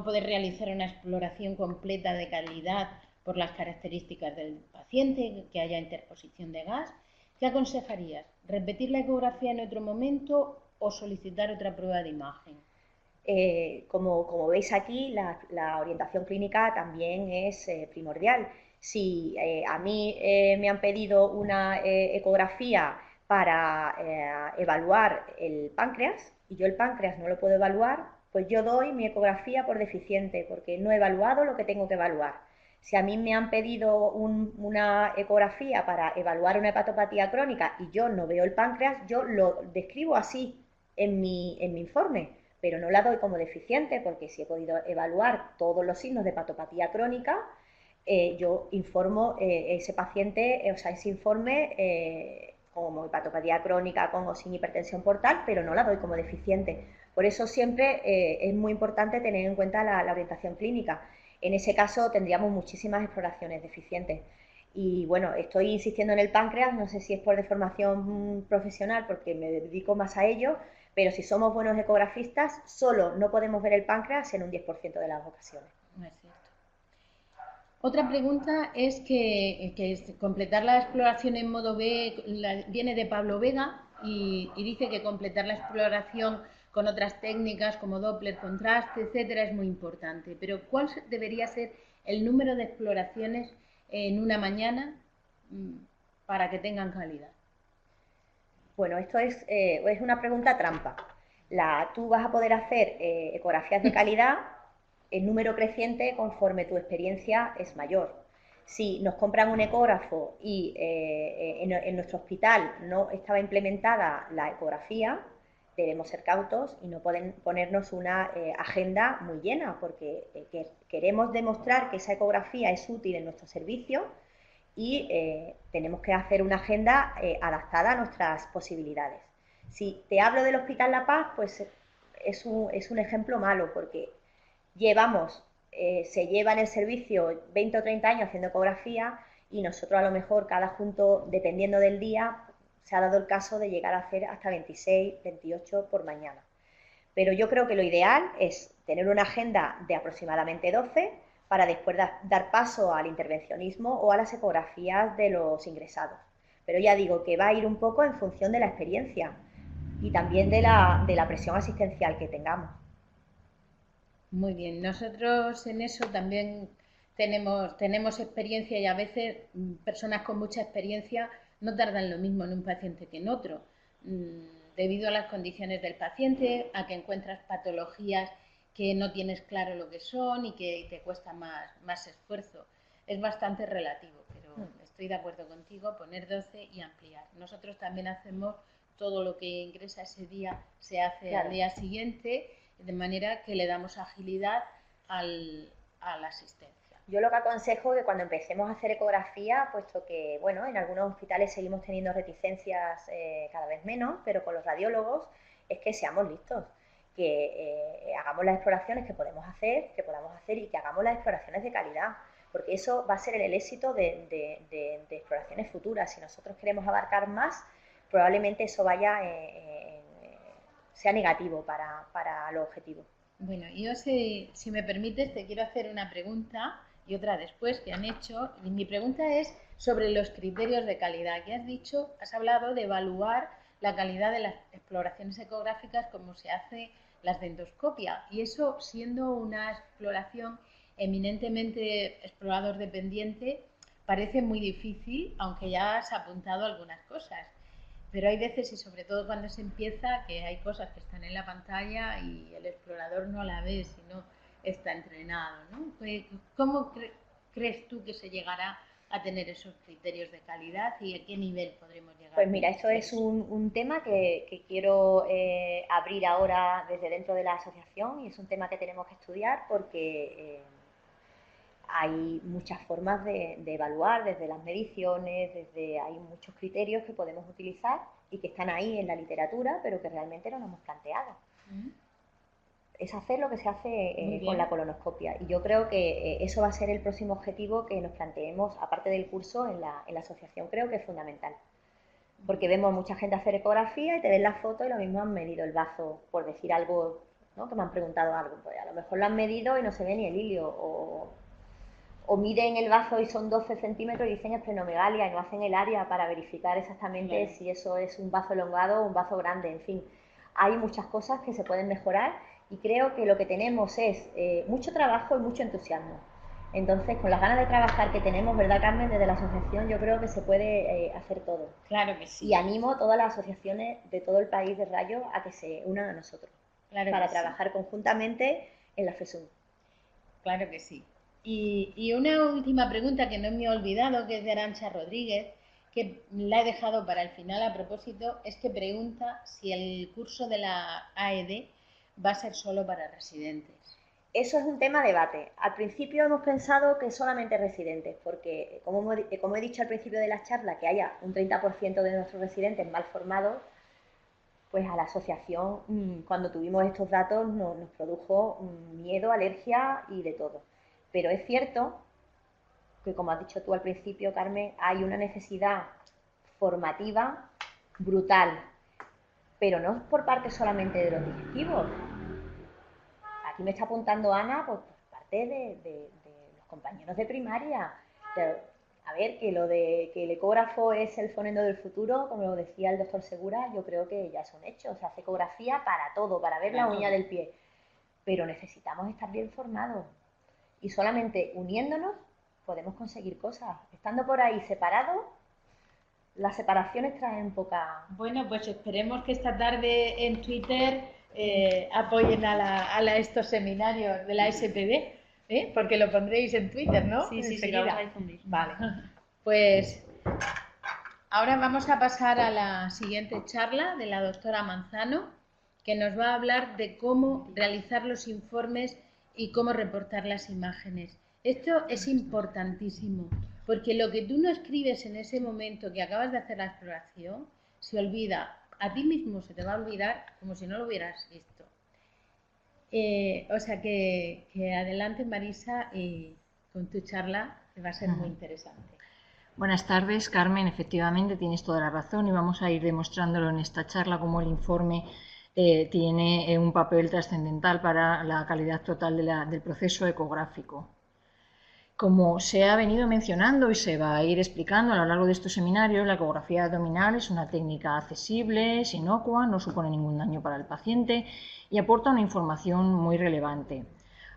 Speaker 1: poder realizar una exploración completa de calidad por las características del paciente, que haya interposición de gas, ¿qué aconsejarías? ¿Repetir la ecografía en otro momento o solicitar otra prueba de imagen?
Speaker 3: Como veis aquí, la orientación clínica también es primordial. Si a mí me han pedido una ecografía para evaluar el páncreas y yo el páncreas no lo puedo evaluar, pues yo doy mi ecografía por deficiente porque no he evaluado lo que tengo que evaluar. Si a mí me han pedido una ecografía para evaluar una hepatopatía crónica y yo no veo el páncreas, yo lo describo así en mi informe, pero no la doy como deficiente porque si he podido evaluar todos los signos de hepatopatía crónica, yo informo ese paciente, ese informe como hepatopatía crónica con o sin hipertensión portal, pero no la doy como deficiente. Por eso siempre es muy importante tener en cuenta la orientación clínica. En ese caso tendríamos muchísimas exploraciones deficientes. Y bueno, estoy insistiendo en el páncreas, no sé si es por deformación profesional, porque me dedico más a ello, pero si somos buenos ecografistas, solo no podemos ver el páncreas en un 10% de las ocasiones.
Speaker 1: No es cierto. Otra pregunta es que completar la exploración en modo B viene de Pablo Vega y dice que completar la exploración con otras técnicas como Doppler, contraste, etcétera, es muy importante. Pero ¿cuál debería ser el número de exploraciones en una mañana para que tengan calidad?
Speaker 3: Bueno, esto es una pregunta trampa. Tú vas a poder hacer ecografías de calidad en número creciente conforme tu experiencia es mayor. Si nos compran un ecógrafo y en nuestro hospital no estaba implementada la ecografía, debemos ser cautos y no pueden ponernos una agenda muy llena, porque queremos demostrar que esa ecografía es útil en nuestro servicio y tenemos que hacer una agenda adaptada a nuestras posibilidades. Si te hablo del Hospital La Paz, pues es un ejemplo malo, porque llevamos, se lleva en el servicio 20 o 30 años haciendo ecografía y nosotros a lo mejor cada junto, dependiendo del día, se ha dado el caso de llegar a hacer hasta 26, 28 por mañana. Pero yo creo que lo ideal es tener una agenda de aproximadamente 12 para después dar paso al intervencionismo o a las ecografías de los ingresados. Pero ya digo que va a ir un poco en función de la experiencia y también de la presión asistencial que tengamos.
Speaker 1: Muy bien, nosotros en eso también tenemos experiencia y a veces personas con mucha experiencia no tardan lo mismo en un paciente que en otro, debido a las condiciones del paciente, a que encuentras patologías que no tienes claro lo que son y que te cuesta más esfuerzo. Es bastante relativo, pero estoy de acuerdo contigo, poner 12 y ampliar. Nosotros también hacemos todo lo que ingresa ese día, se hace al día siguiente, de manera que le damos agilidad a la asistencia.
Speaker 3: Yo lo que aconsejo es que cuando empecemos a hacer ecografía, puesto que, bueno, en algunos hospitales seguimos teniendo reticencias cada vez menos, pero con los radiólogos es que seamos listos, que hagamos las exploraciones que podamos hacer y que hagamos las exploraciones de calidad, porque eso va a ser el éxito de exploraciones futuras. Si nosotros queremos abarcar más, probablemente eso sea negativo para los objetivos.
Speaker 1: Bueno, yo si me permites te quiero hacer una pregunta y otra después que han hecho. Y mi pregunta es sobre los criterios de calidad. Que has hablado de evaluar la calidad de las exploraciones ecográficas como se hace las de endoscopia. Y eso, siendo una exploración eminentemente explorador dependiente, parece muy difícil, aunque ya has apuntado algunas cosas. Pero hay veces, y sobre todo cuando se empieza, que hay cosas que están en la pantalla y el explorador no la ve si no está entrenado, ¿no? ¿Cómo crees tú que se llegará a tener esos criterios de calidad y a qué nivel podremos llegar?
Speaker 3: Pues mira, esto es un tema que quiero abrir ahora desde dentro de la asociación, y es un tema que tenemos que estudiar porque hay muchas formas de evaluar, desde las mediciones, hay muchos criterios que podemos utilizar y que están ahí en la literatura, pero que realmente no nos hemos planteado. Es hacer lo que se hace con la colonoscopia, y yo creo que eso va a ser el próximo objetivo que nos planteemos, aparte del curso, en la asociación. Creo que es fundamental, porque vemos mucha gente hacer ecografía y te ven la foto y lo mismo han medido el bazo, por decir algo, ¿no? Que me han preguntado algo, pues a lo mejor lo han medido y no se ve ni el hilio, o miden el bazo y son 12 centímetros y dicen esplenomegalia y no hacen el área para verificar exactamente si eso es un bazo elongado o un bazo grande. En fin, hay muchas cosas que se pueden mejorar, y creo que lo que tenemos es mucho trabajo y mucho entusiasmo. Entonces, con las ganas de trabajar que tenemos, ¿verdad, Carmen? Desde la asociación yo creo que se puede hacer todo.
Speaker 1: Claro que sí.
Speaker 3: Y animo a todas las asociaciones de todo el país de rayos a que se unan a nosotros, para trabajar conjuntamente en la FESUM.
Speaker 1: Claro que sí. Y una última pregunta que no me he olvidado, que es de Arantxa Rodríguez, que la he dejado para el final a propósito, es que pregunta si el curso de la AED va a ser solo para residentes.
Speaker 3: Eso es un tema de debate. Al principio hemos pensado que solamente residentes, porque como he dicho al principio de la charla, que haya un 30% de nuestros residentes mal formados, pues a la asociación, cuando tuvimos estos datos, nos produjo miedo, alergia y de todo. Pero es cierto que, como has dicho tú al principio, Carmen, hay una necesidad formativa brutal, pero no por parte solamente de los digestivos. Aquí me está apuntando Ana, pues por parte de los compañeros de primaria. A ver, que el ecógrafo es el fonendo del futuro, como lo decía el doctor Segura, yo creo que ya es un hecho. O sea, hace ecografía para todo, para ver la uña del pie. Pero necesitamos estar bien formados. Y solamente uniéndonos podemos conseguir cosas. Estando por ahí separados, las separaciones traen poca...
Speaker 1: Bueno, pues esperemos que esta tarde en Twitter apoyen a estos seminarios de la SPD, porque lo pondréis en Twitter, ¿no?
Speaker 2: Sí, sí, lo vamos a difundir.
Speaker 1: Vale, pues ahora vamos a pasar a la siguiente charla de la doctora Manzano, que nos va a hablar de cómo realizar los informes y cómo reportar las imágenes. Esto es importantísimo, porque lo que tú no escribes en ese momento que acabas de hacer la exploración, se olvida a ti mismo se te va a olvidar como si no lo hubieras visto. O sea que adelante, Marisa, con tu charla, que va a ser muy interesante.
Speaker 4: Buenas tardes, Carmen. Efectivamente, tienes toda la razón y vamos a ir demostrándolo en esta charla cómo el informe tiene un papel trascendental para la calidad total del proceso ecográfico. Como se ha venido mencionando y se va a ir explicando a lo largo de estos seminarios, la ecografía abdominal es una técnica accesible, es inocua, no supone ningún daño para el paciente y aporta una información muy relevante.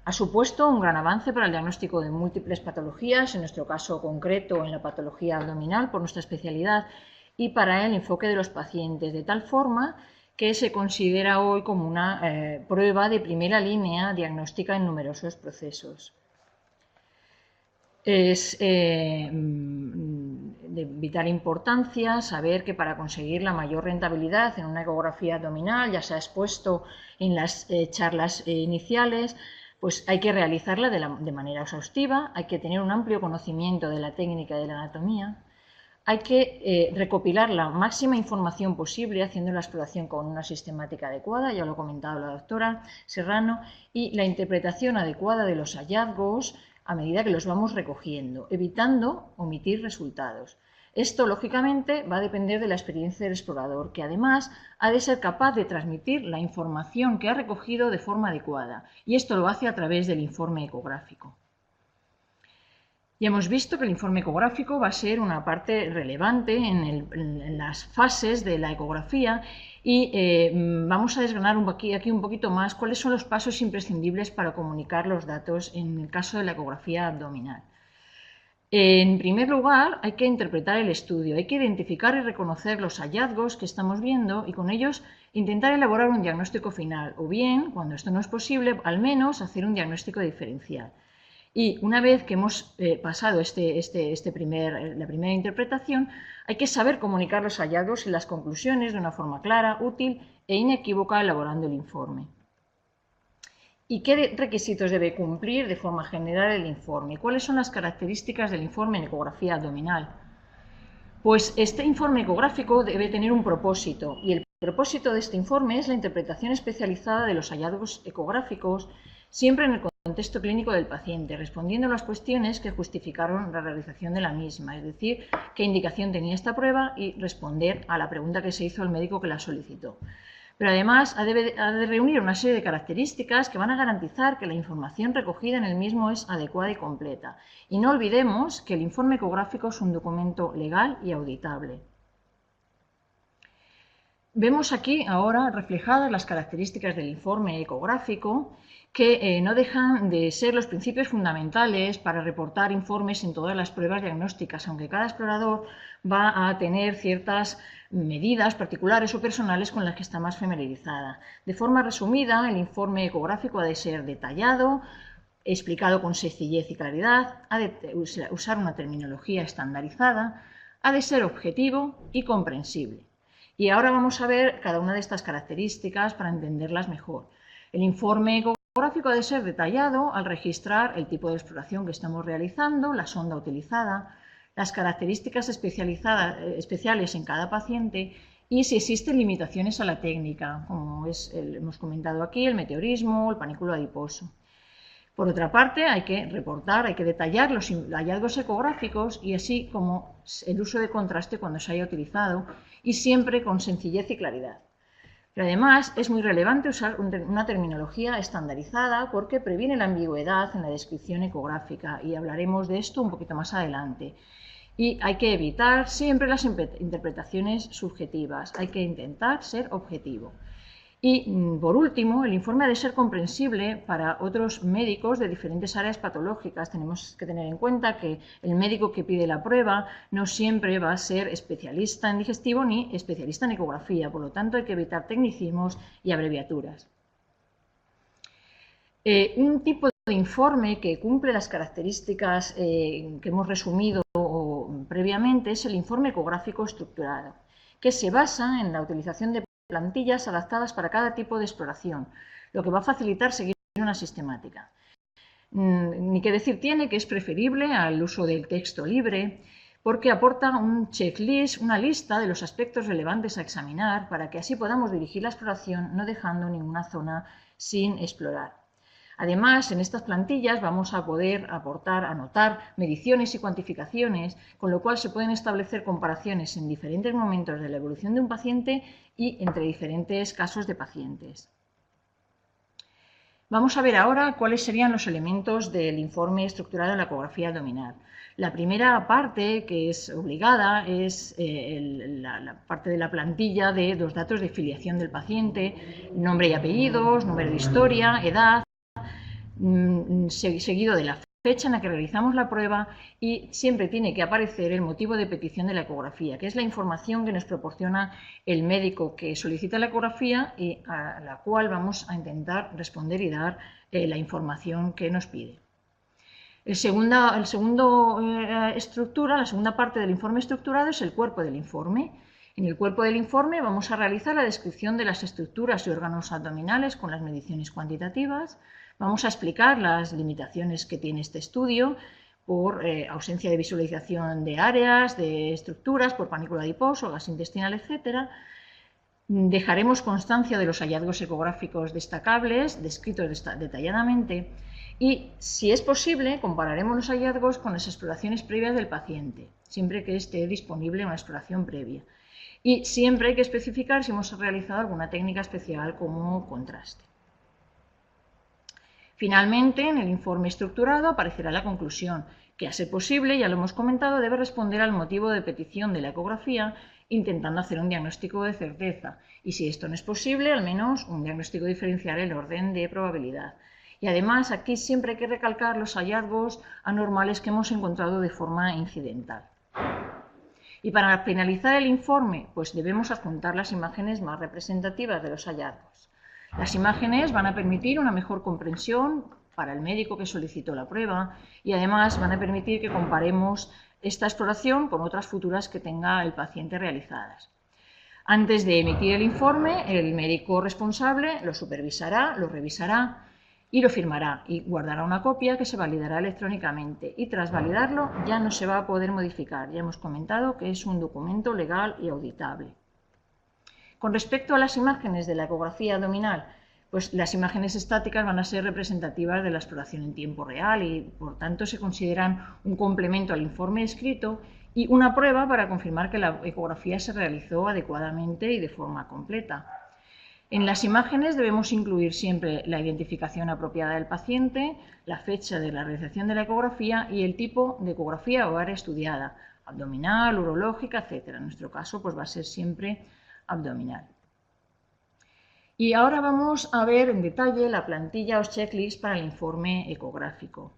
Speaker 4: Ha supuesto un gran avance para el diagnóstico de múltiples patologías, en nuestro caso concreto en la patología abdominal por nuestra especialidad, y para el enfoque de los pacientes, de tal forma que se considera hoy como una prueba de primera línea diagnóstica en numerosos procesos. Es de vital importancia saber que para conseguir la mayor rentabilidad en una ecografía abdominal, ya se ha expuesto en las charlas iniciales, pues hay que realizarla de manera exhaustiva, hay que tener un amplio conocimiento de la técnica y de la anatomía, hay que recopilar la máxima información posible haciendo la exploración con una sistemática adecuada, ya lo ha comentado la doctora Serrano, y la interpretación adecuada de los hallazgos a medida que los vamos recogiendo, evitando omitir resultados. Esto, lógicamente, va a depender de la experiencia del explorador, que además ha de ser capaz de transmitir la información que ha recogido de forma adecuada, y esto lo hace a través del informe ecográfico. Ya hemos visto que el informe ecográfico va a ser una parte relevante en las fases de la ecografía y vamos a desgranar aquí un poquito más cuáles son los pasos imprescindibles para comunicar los datos en el caso de la ecografía abdominal. En primer lugar, hay que interpretar el estudio, hay que identificar y reconocer los hallazgos que estamos viendo y con ellos intentar elaborar un diagnóstico final, o bien, cuando esto no es posible, al menos hacer un diagnóstico diferencial. Y una vez que hemos pasado la primera interpretación, hay que saber comunicar los hallazgos y las conclusiones de una forma clara, útil e inequívoca elaborando el informe. ¿Y qué requisitos debe cumplir de forma general el informe? ¿Cuáles son las características del informe en ecografía abdominal? Pues este informe ecográfico debe tener un propósito, y el propósito de este informe es la interpretación especializada de los hallazgos ecográficos, siempre en el contexto clínico del paciente, respondiendo a las cuestiones que justificaron la realización de la misma, es decir, qué indicación tenía esta prueba y responder a la pregunta que se hizo al médico que la solicitó. Pero además ha de reunir una serie de características que van a garantizar que la información recogida en el mismo es adecuada y completa. Y no olvidemos que el informe ecográfico es un documento legal y auditable. Vemos aquí ahora reflejadas las características del informe ecográfico que no dejan de ser los principios fundamentales para reportar informes en todas las pruebas diagnósticas, aunque cada explorador va a tener ciertas medidas particulares o personales con las que está más familiarizada. De forma resumida, el informe ecográfico ha de ser detallado, explicado con sencillez y claridad, ha de usar una terminología estandarizada, ha de ser objetivo y comprensible. Y ahora vamos a ver cada una de estas características para entenderlas mejor. El informe ecográfico ha de ser detallado al registrar el tipo de exploración que estamos realizando, la sonda utilizada, las características especiales en cada paciente y si existen limitaciones a la técnica, como hemos comentado aquí, el meteorismo, el panículo adiposo. Por otra parte, hay que reportar, hay que detallar los hallazgos ecográficos y así como el uso de contraste cuando se haya utilizado y siempre con sencillez y claridad. Pero además es muy relevante usar una terminología estandarizada porque previene la ambigüedad en la descripción ecográfica y hablaremos de esto un poquito más adelante. Y hay que evitar siempre las interpretaciones subjetivas, hay que intentar ser objetivo. Y, por último, el informe ha de ser comprensible para otros médicos de diferentes áreas patológicas. Tenemos que tener en cuenta que el médico que pide la prueba no siempre va a ser especialista en digestivo ni especialista en ecografía, por lo tanto hay que evitar tecnicismos y abreviaturas. Un tipo de informe que cumple las características que hemos resumido previamente es el informe ecográfico estructurado, que se basa en la utilización de plantillas adaptadas para cada tipo de exploración, lo que va a facilitar seguir una sistemática. Ni que decir tiene que es preferible al uso del texto libre, porque aporta un checklist, una lista de los aspectos relevantes a examinar para que así podamos dirigir la exploración no dejando ninguna zona sin explorar. Además, en estas plantillas vamos a poder anotar mediciones y cuantificaciones, con lo cual se pueden establecer comparaciones en diferentes momentos de la evolución de un paciente y entre diferentes casos de pacientes. Vamos a ver ahora cuáles serían los elementos del informe estructurado en la ecografía abdominal. La primera parte, que es obligada, es la parte de la plantilla de los datos de filiación del paciente, nombre y apellidos, número de historia, edad, seguido de la fecha en la que realizamos la prueba, y siempre tiene que aparecer el motivo de petición de la ecografía, que es la información que nos proporciona el médico que solicita la ecografía y a la cual vamos a intentar responder y dar la información que nos pide. La segunda parte del informe estructurado es el cuerpo del informe. En el cuerpo del informe vamos a realizar la descripción de las estructuras y órganos abdominales con las mediciones cuantitativas. Vamos a explicar las limitaciones que tiene este estudio por ausencia de visualización de áreas, de estructuras, por panícula adiposo, gas intestinal, etc. Dejaremos constancia de los hallazgos ecográficos destacables, descritos detalladamente, y, si es posible, compararemos los hallazgos con las exploraciones previas del paciente, siempre que esté disponible una exploración previa. Y siempre hay que especificar si hemos realizado alguna técnica especial como contraste. Finalmente, en el informe estructurado aparecerá la conclusión, que a ser posible, ya lo hemos comentado, debe responder al motivo de petición de la ecografía, intentando hacer un diagnóstico de certeza, y si esto no es posible, al menos un diagnóstico diferencial en el orden de probabilidad. Y además, aquí siempre hay que recalcar los hallazgos anormales que hemos encontrado de forma incidental. Y para finalizar el informe, pues debemos adjuntar las imágenes más representativas de los hallazgos. Las imágenes van a permitir una mejor comprensión para el médico que solicitó la prueba y además van a permitir que comparemos esta exploración con otras futuras que tenga el paciente realizadas. Antes de emitir el informe, el médico responsable lo supervisará, lo revisará y lo firmará y guardará una copia que se validará electrónicamente, y tras validarlo ya no se va a poder modificar. Ya hemos comentado que es un documento legal y auditable. Con respecto a las imágenes de la ecografía abdominal, pues las imágenes estáticas van a ser representativas de la exploración en tiempo real y por tanto se consideran un complemento al informe escrito y una prueba para confirmar que la ecografía se realizó adecuadamente y de forma completa. En las imágenes debemos incluir siempre la identificación apropiada del paciente, la fecha de la realización de la ecografía y el tipo de ecografía o área estudiada, abdominal, urológica, etc. En nuestro caso pues va a ser siempre abdominal. Y ahora vamos a ver en detalle la plantilla o checklist para el informe ecográfico.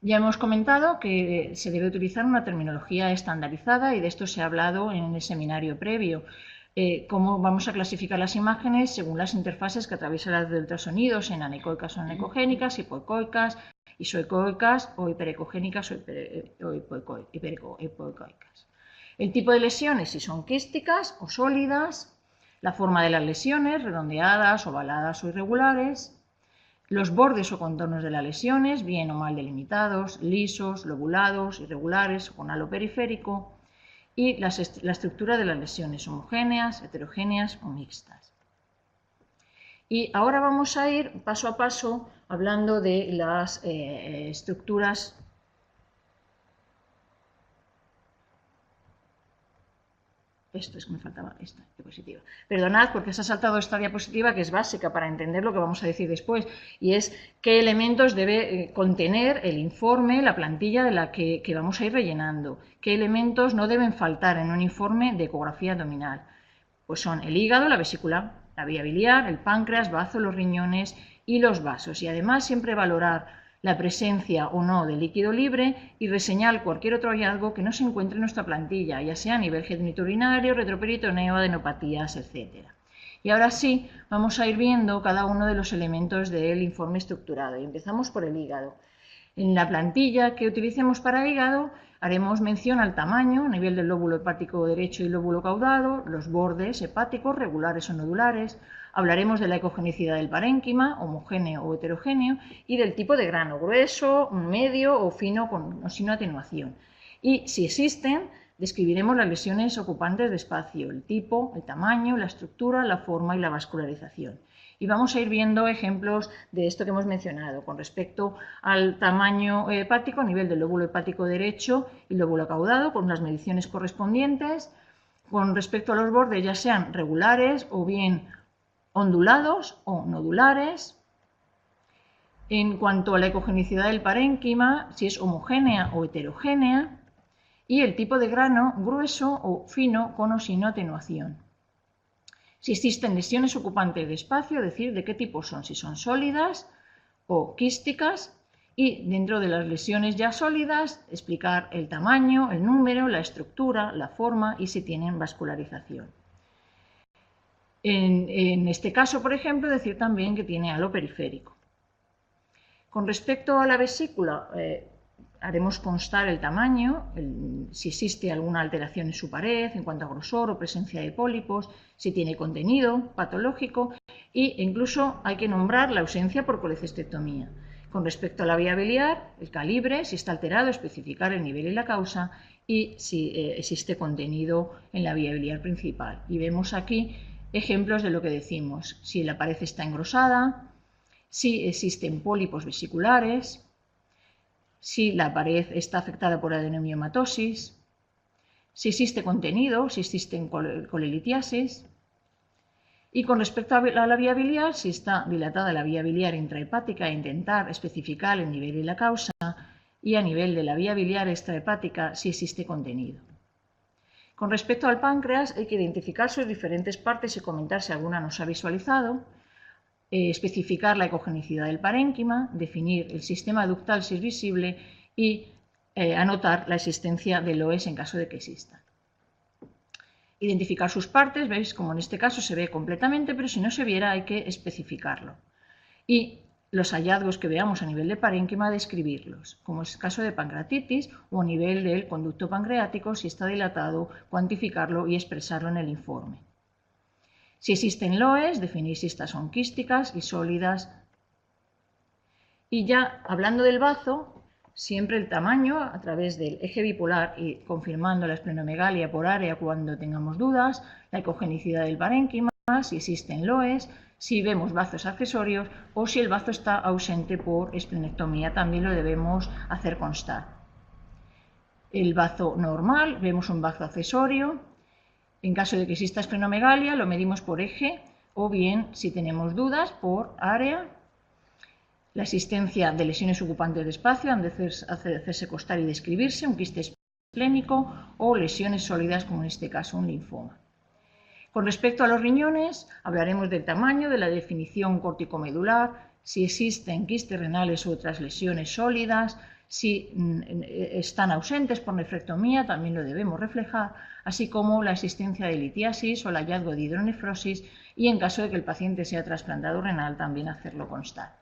Speaker 4: Ya hemos comentado que se debe utilizar una terminología estandarizada y de esto se ha hablado en el seminario previo. Cómo vamos a clasificar las imágenes según las interfaces que atraviesan las de ultrasonidos en anecoicas o anecoigénicas, hipoecoicas, isoecoicas o hiperecogénicas o hipoecoicas. El tipo de lesiones, si son quísticas o sólidas, la forma de las lesiones, redondeadas, ovaladas o irregulares, los bordes o contornos de las lesiones, bien o mal delimitados, lisos, lobulados, irregulares o con halo periférico, y la estructura de las lesiones, homogéneas, heterogéneas o mixtas. Y ahora vamos a ir paso a paso hablando de las estructuras. Esto es que me faltaba esta diapositiva. Perdonad porque se ha saltado esta diapositiva que es básica para entender lo que vamos a decir después, y es qué elementos debe contener el informe, la plantilla de la que vamos a ir rellenando. Qué elementos no deben faltar en un informe de ecografía abdominal. Pues son el hígado, la vesícula, la vía biliar, el páncreas, bazo, los riñones y los vasos. Y además siempre valorar la presencia o no de líquido libre y reseñar cualquier otro hallazgo que no se encuentre en nuestra plantilla, ya sea a nivel genitourinario, retroperitoneo, adenopatías, etc. Y ahora sí, vamos a ir viendo cada uno de los elementos del informe estructurado. Y empezamos por el hígado. En la plantilla que utilicemos para hígado haremos mención al tamaño a nivel del lóbulo hepático derecho y lóbulo caudado, los bordes hepáticos regulares o nodulares. Hablaremos de la ecogenicidad del parénquima, homogéneo o heterogéneo, y del tipo de grano, grueso, medio o fino con o sin atenuación. Y si existen, describiremos las lesiones ocupantes de espacio, el tipo, el tamaño, la estructura, la forma y la vascularización. Y vamos a ir viendo ejemplos de esto que hemos mencionado con respecto al tamaño hepático a nivel del lóbulo hepático derecho y lóbulo acaudado, con las mediciones correspondientes, con respecto a los bordes, ya sean regulares o bien ondulados o nodulares. En cuanto a la ecogenicidad del parénquima, si es homogénea o heterogénea, y el tipo de grano, grueso o fino, con o sin atenuación. Si existen lesiones ocupantes de espacio, es decir, de qué tipo son, si son sólidas o quísticas, y dentro de las lesiones ya sólidas, explicar el tamaño, el número, la estructura, la forma y si tienen vascularización. En este caso, por ejemplo, decir también que tiene halo periférico. Con respecto a la vesícula, haremos constar el tamaño, si existe alguna alteración en su pared en cuanto a grosor o presencia de pólipos, si tiene contenido patológico e incluso hay que nombrar la ausencia por colecistectomía. Con respecto a la vía biliar, el calibre, si está alterado, especificar el nivel y la causa y si existe contenido en la vía biliar principal. Y vemos aquí ejemplos de lo que decimos, si la pared está engrosada, si existen pólipos vesiculares, si la pared está afectada por adenomiomatosis, si existe contenido, si existen colelitiasis. Y con respecto a la vía biliar, si está dilatada la vía biliar intrahepática, intentar especificar el nivel y la causa, y a nivel de la vía biliar extrahepática, si existe contenido. Con respecto al páncreas, hay que identificar sus diferentes partes y comentar si alguna no se ha visualizado, especificar la ecogenicidad del parénquima, definir el sistema ductal si es visible y anotar la existencia del OES en caso de que exista. Identificar sus partes, veis como en este caso se ve completamente, pero si no se viera hay que especificarlo. Y los hallazgos que veamos a nivel de parénquima, describirlos, como es el caso de pancreatitis o a nivel del conducto pancreático, si está dilatado, cuantificarlo y expresarlo en el informe. Si existen LOEs, definir si estas son quísticas y sólidas. Y ya hablando del bazo, siempre el tamaño a través del eje bipolar y confirmando la esplenomegalia por área cuando tengamos dudas, la ecogenicidad del parénquima, si existen LOEs, si vemos bazos accesorios o si el bazo está ausente por esplenectomía, también lo debemos hacer constar. El bazo normal, vemos un bazo accesorio. En caso de que exista esplenomegalia, lo medimos por eje o bien, si tenemos dudas, por área. La existencia de lesiones ocupantes de espacio han de hacerse constar y describirse, un quiste esplénico o lesiones sólidas, como en este caso un linfoma. Con respecto a los riñones, hablaremos del tamaño, de la definición corticomedular, si existen quistes renales u otras lesiones sólidas, si están ausentes por nefrectomía, también lo debemos reflejar, así como la existencia de litiasis o el hallazgo de hidronefrosis y en caso de que el paciente sea trasplantado renal, también hacerlo constar.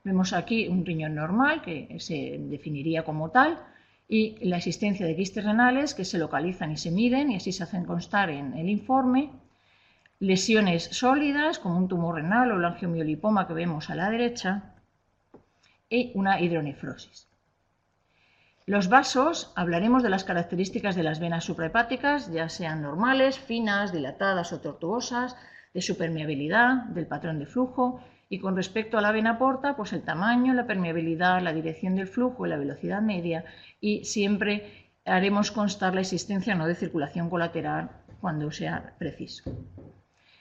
Speaker 4: Vemos aquí un riñón normal que se definiría como tal y la existencia de quistes renales que se localizan y se miden y así se hacen constar en el informe. Lesiones sólidas como un tumor renal o el angiomiolipoma que vemos a la derecha y una hidronefrosis. Los vasos, hablaremos de las características de las venas suprahepáticas, ya sean normales, finas, dilatadas o tortuosas, de su permeabilidad, del patrón de flujo. Y con respecto a la vena porta, pues el tamaño, la permeabilidad, la dirección del flujo y la velocidad media, y siempre haremos constar la existencia o no de circulación colateral cuando sea preciso.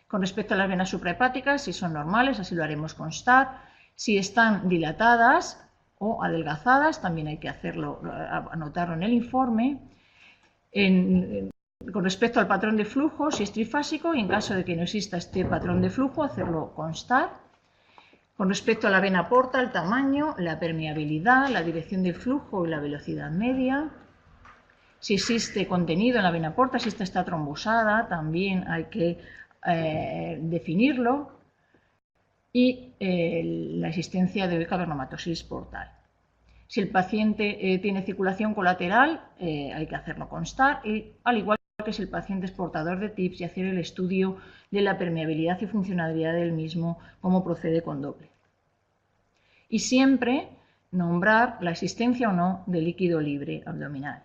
Speaker 4: Con respecto a las venas suprahepáticas, si son normales, así lo haremos constar. Si están dilatadas o adelgazadas, también hay que anotarlo en el informe. Con respecto al patrón de flujo, si es trifásico, y en caso de que no exista este patrón de flujo, hacerlo constar. Con respecto a la vena porta, el tamaño, la permeabilidad, la dirección del flujo y la velocidad media. Si existe contenido en la vena porta, si esta está trombosada, también hay que definirlo. Y la existencia de cavernomatosis portal. Si el paciente tiene circulación colateral, hay que hacerlo constar, y al igual que si el paciente es portador de TIPS y hacer el estudio de la permeabilidad y funcionalidad del mismo, cómo procede con doble. Y siempre nombrar la existencia o no de líquido libre abdominal.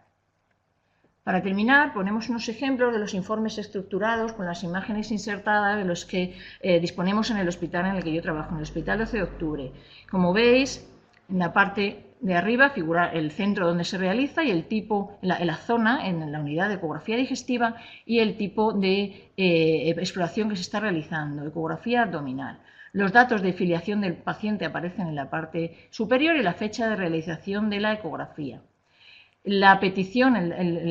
Speaker 4: Para terminar, ponemos unos ejemplos de los informes estructurados con las imágenes insertadas de los que disponemos en el hospital en el que yo trabajo, en el Hospital 12 de Octubre. Como veis, en la parte de arriba figura el centro donde se realiza y el tipo, la zona, en la unidad de ecografía digestiva y el tipo de exploración que se está realizando, ecografía abdominal. Los datos de filiación del paciente aparecen en la parte superior y la fecha de realización de la ecografía. La petición,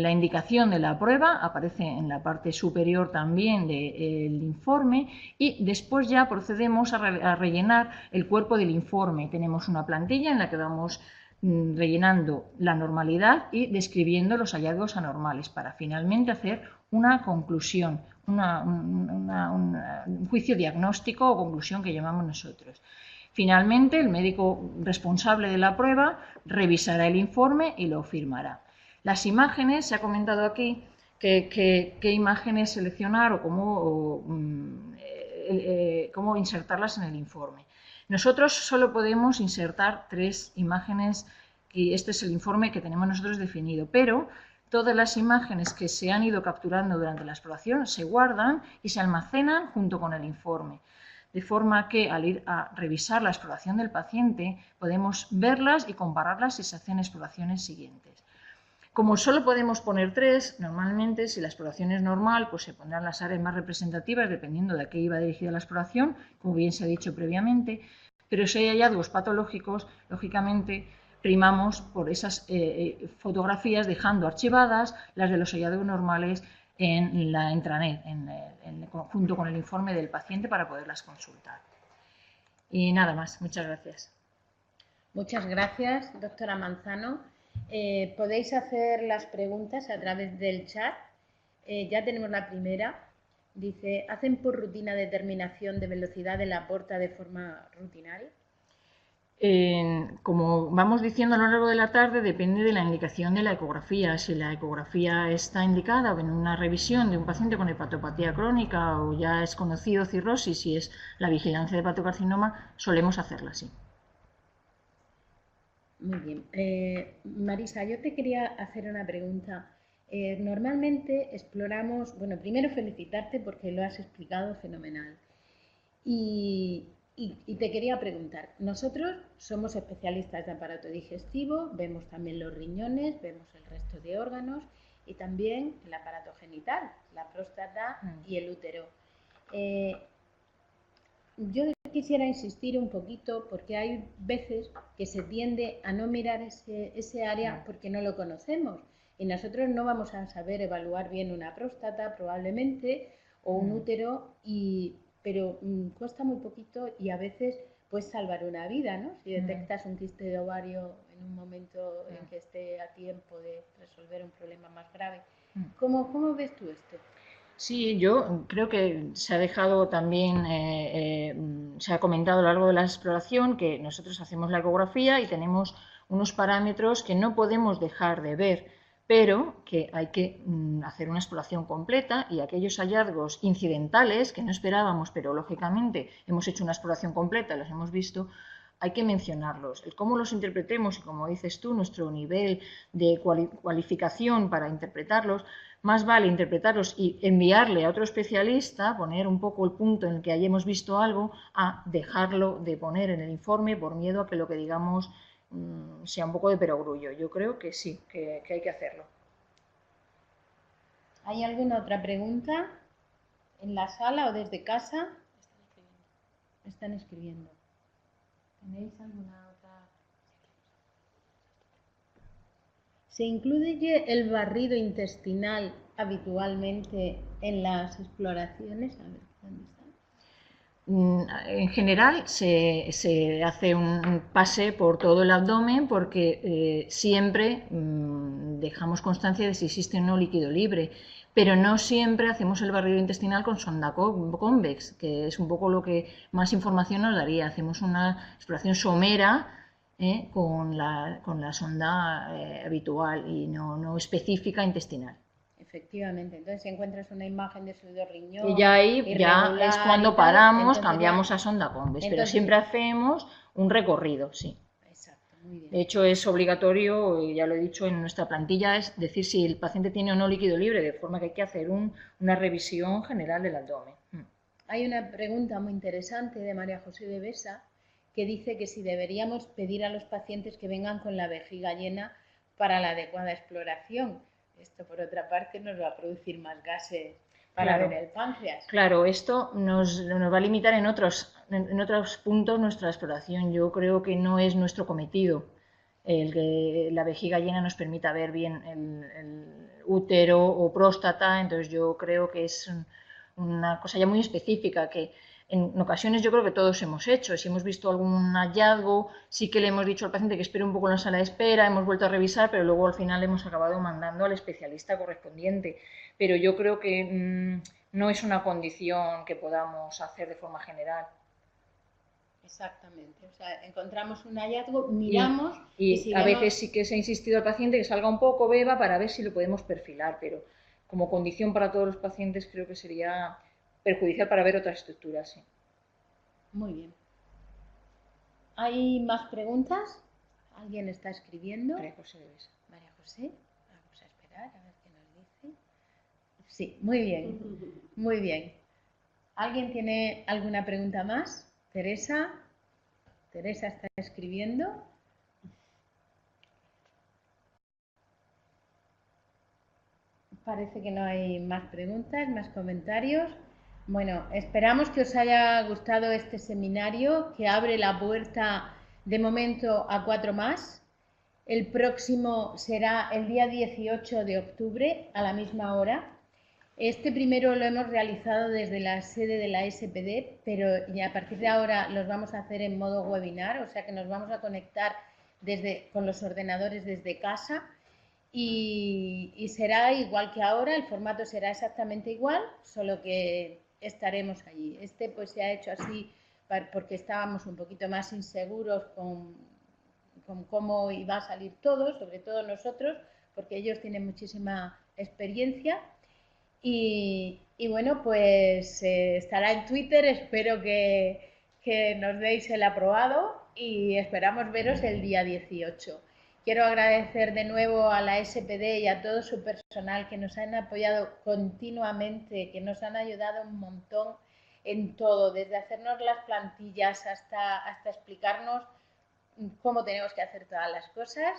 Speaker 4: la indicación de la prueba aparece en la parte superior también del informe y después ya procedemos a rellenar el cuerpo del informe. Tenemos una plantilla en la que vamos rellenando la normalidad y describiendo los hallazgos anormales para finalmente hacer una conclusión, un juicio diagnóstico o conclusión que llamamos nosotros. Finalmente, el médico responsable de la prueba revisará el informe y lo firmará. Las imágenes, se ha comentado aquí qué imágenes seleccionar o cómo insertarlas en el informe. Nosotros solo podemos insertar 3 imágenes y este es el informe que tenemos nosotros definido, pero todas las imágenes que se han ido capturando durante la exploración se guardan y se almacenan junto con el informe. De forma que al ir a revisar la exploración del paciente podemos verlas y compararlas si se hacen exploraciones siguientes. Como solo podemos poner 3, normalmente si la exploración es normal, pues se pondrán las áreas más representativas dependiendo de a qué iba dirigida la exploración, como bien se ha dicho previamente, pero si hay hallazgos patológicos, lógicamente primamos por esas fotografías dejando archivadas las de los hallazgos normales en la intranet, junto con el informe del paciente para poderlas consultar. Y nada más, muchas gracias.
Speaker 1: Muchas gracias, doctora Manzano. Podéis hacer las preguntas a través del chat. Ya tenemos la primera. Dice, ¿hacen por rutina determinación de velocidad de la porta de forma rutinaria?
Speaker 4: Como vamos diciendo a lo largo de la tarde, depende de la indicación de la ecografía. Si la ecografía está indicada en una revisión de un paciente con hepatopatía crónica o ya es conocido cirrosis y es la vigilancia de hepatocarcinoma, solemos hacerla así.
Speaker 1: Muy bien. Marisa, yo te quería hacer una pregunta. Normalmente exploramos, bueno, primero felicitarte porque lo has explicado fenomenal. Y te quería preguntar, nosotros somos especialistas de aparato digestivo, vemos también los riñones, vemos el resto de órganos y también el aparato genital, la próstata y el útero. Yo quisiera insistir un poquito porque hay veces que se tiende a no mirar ese área porque no lo conocemos y nosotros no vamos a saber evaluar bien una próstata probablemente o un útero pero cuesta muy poquito y a veces puedes salvar una vida, ¿no? Si detectas un quiste de ovario en un momento en que esté a tiempo de resolver un problema más grave. ¿Cómo ves tú esto?
Speaker 4: Sí, yo creo que se ha dejado también, se ha comentado a lo largo de la exploración que nosotros hacemos la ecografía y tenemos unos parámetros que no podemos dejar de ver, pero que hay que hacer una exploración completa y aquellos hallazgos incidentales que no esperábamos, pero lógicamente hemos hecho una exploración completa, los hemos visto, hay que mencionarlos. El cómo los interpretemos y, como dices tú, nuestro nivel de cualificación para interpretarlos, más vale interpretarlos y enviarle a otro especialista, poner un poco el punto en el que hayamos visto algo, a dejarlo de poner en el informe por miedo a que lo que digamos sea un poco de perogrullo. Yo creo que sí, que hay que hacerlo.
Speaker 1: ¿Hay alguna otra pregunta en la sala o desde casa? Están escribiendo. ¿Tenéis alguna otra? ¿Se incluye el barrido intestinal habitualmente en las exploraciones? A ver, ¿dónde está?
Speaker 4: En general se hace un pase por todo el abdomen porque siempre dejamos constancia de si existe o no líquido libre, pero no siempre hacemos el barrido intestinal con sonda convex, que es un poco lo que más información nos daría. Hacemos una exploración somera con la sonda habitual y no específica intestinal.
Speaker 1: Efectivamente, entonces si encuentras una imagen de pseudorriñón
Speaker 4: y ya ahí ya es cuando paramos, cambiamos a sonda convex, pero siempre hacemos un recorrido, sí.
Speaker 1: Exacto. Muy bien.
Speaker 4: De hecho, es obligatorio, ya lo he dicho, en nuestra plantilla, es decir si el paciente tiene o no líquido libre, de forma que hay que hacer una revisión general del abdomen.
Speaker 1: Hay una pregunta muy interesante de María José de Besa que dice que si deberíamos pedir a los pacientes que vengan con la vejiga llena para la adecuada exploración. Esto, por otra parte, nos va a producir más gases para
Speaker 4: Claro.
Speaker 1: ver el páncreas.
Speaker 4: Claro, esto nos va a limitar en otros puntos nuestra exploración. Yo creo que no es nuestro cometido el que la vejiga llena nos permita ver bien el útero o próstata, entonces yo creo que es una cosa ya muy específica que en ocasiones yo creo que todos hemos hecho. Si hemos visto algún hallazgo, sí que le hemos dicho al paciente que espere un poco en la sala de espera, hemos vuelto a revisar, pero luego al final hemos acabado mandando al especialista correspondiente. Pero yo creo que no es una condición que podamos hacer de forma general.
Speaker 1: Exactamente. O sea, encontramos un hallazgo, miramos
Speaker 4: y
Speaker 1: si
Speaker 4: a
Speaker 1: vemos...
Speaker 4: veces sí que se ha insistido al paciente que salga un poco, beba, para ver si lo podemos perfilar, pero como condición para todos los pacientes creo que sería perjudicial para ver otras estructuras. Sí.
Speaker 1: Muy bien. ¿Hay más preguntas? ¿Alguien está escribiendo?
Speaker 4: María José de Besa.
Speaker 1: María José, vamos a esperar a ver qué nos dice. Sí, muy bien, muy bien. ¿Alguien tiene alguna pregunta más? Teresa. Teresa está escribiendo. Parece que no hay más preguntas, más comentarios. Bueno, esperamos que os haya gustado este seminario que abre la puerta de momento a 4 más. El próximo será el día 18 de octubre a la misma hora. Este primero lo hemos realizado desde la sede de la SPD, pero ya a partir de ahora los vamos a hacer en modo webinar, o sea que nos vamos a conectar con los ordenadores desde casa y será igual que ahora, el formato será exactamente igual, solo que estaremos allí. Este pues se ha hecho así porque estábamos un poquito más inseguros con cómo iba a salir todo, sobre todo nosotros, porque ellos tienen muchísima experiencia. Y bueno, pues estará en Twitter, espero que nos deis el aprobado y esperamos veros el día 18. Quiero agradecer de nuevo a la SPD y a todo su personal que nos han apoyado continuamente, que nos han ayudado un montón en todo, desde hacernos las plantillas hasta explicarnos cómo tenemos que hacer todas las cosas.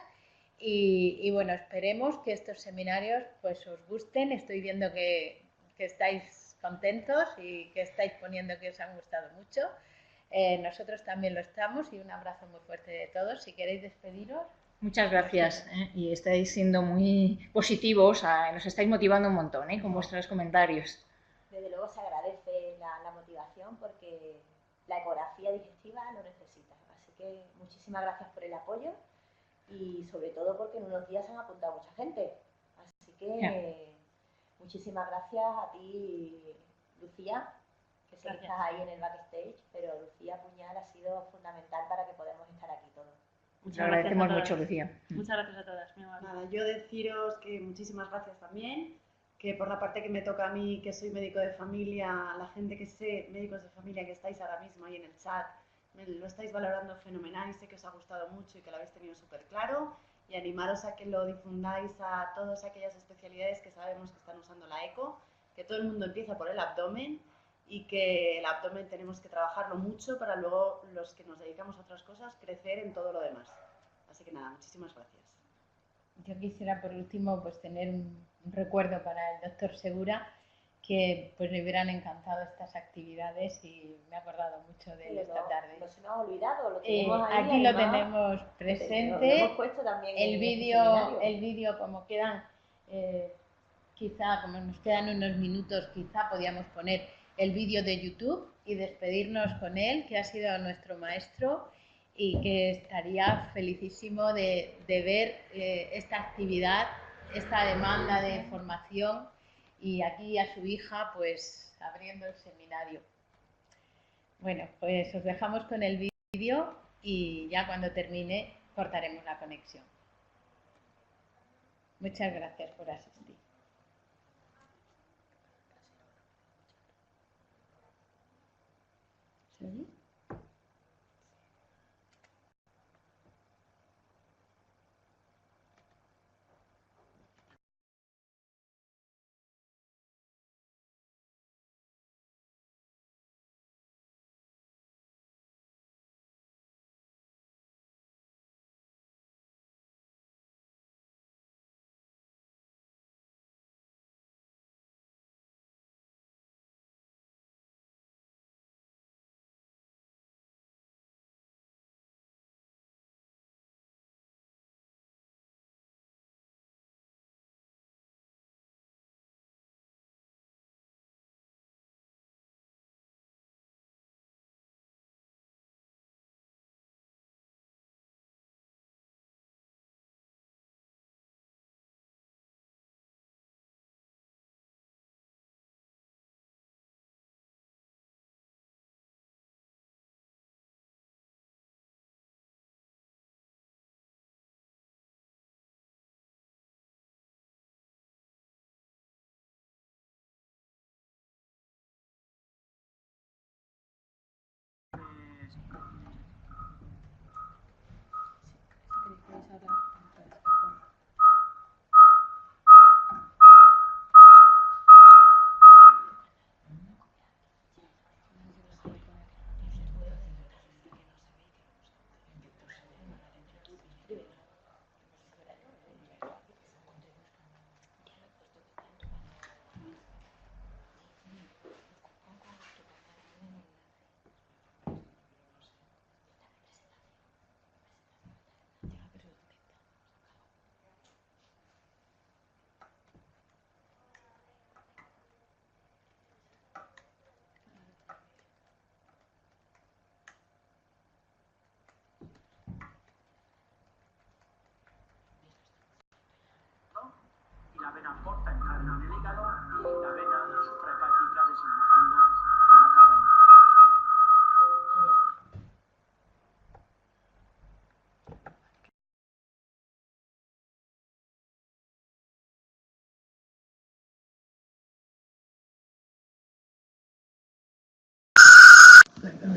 Speaker 1: Y bueno, esperemos que estos seminarios pues os gusten. Estoy viendo que estáis contentos y que estáis poniendo que os han gustado mucho. Nosotros también lo estamos y un abrazo muy fuerte de todos. Si queréis despediros.
Speaker 4: Muchas gracias y estáis siendo muy positivos, nos estáis motivando un montón con vuestros comentarios.
Speaker 3: Desde luego se agradece la motivación porque la ecografía digestiva lo necesita. Así que muchísimas gracias por el apoyo y sobre todo porque en unos días se han apuntado mucha gente. Así que muchísimas gracias a ti, Lucía, que sé que estás ahí en el backstage, pero Lucía Puñal ha sido fundamental para que podamos estar aquí todos.
Speaker 4: Muchas agradecemos mucho, Lucía.
Speaker 5: Muchas gracias a todas. Nada, yo deciros que muchísimas gracias también, que por la parte que me toca a mí, que soy médico de familia, la gente que sé, médicos de familia que estáis ahora mismo ahí en el chat, lo estáis valorando fenomenal y sé que os ha gustado mucho y que lo habéis tenido súper claro, y animaros a que lo difundáis a todas aquellas especialidades que sabemos que están usando la eco, que todo el mundo empieza por el abdomen y que el abdomen tenemos que trabajarlo mucho para luego los que nos dedicamos a otras cosas crecer en todo lo demás. Así que nada, muchísimas gracias.
Speaker 1: Yo quisiera por último pues tener un recuerdo para el doctor Segura, que pues le hubieran encantado estas actividades y me he acordado mucho de él esta tarde.
Speaker 3: No se nos ha olvidado, lo tenemos ahí.
Speaker 1: Aquí lo tenemos presente.
Speaker 3: Lo hemos puesto también
Speaker 1: el vídeo como quedan, quizá como nos quedan unos minutos, quizá podíamos poner el vídeo de YouTube y despedirnos con él, que ha sido nuestro maestro y que estaría felicísimo de ver esta actividad, esta demanda de formación y aquí a su hija pues abriendo el seminario. Bueno, pues os dejamos con el vídeo y ya cuando termine cortaremos la conexión. Muchas gracias por asistir. ¿Se oye?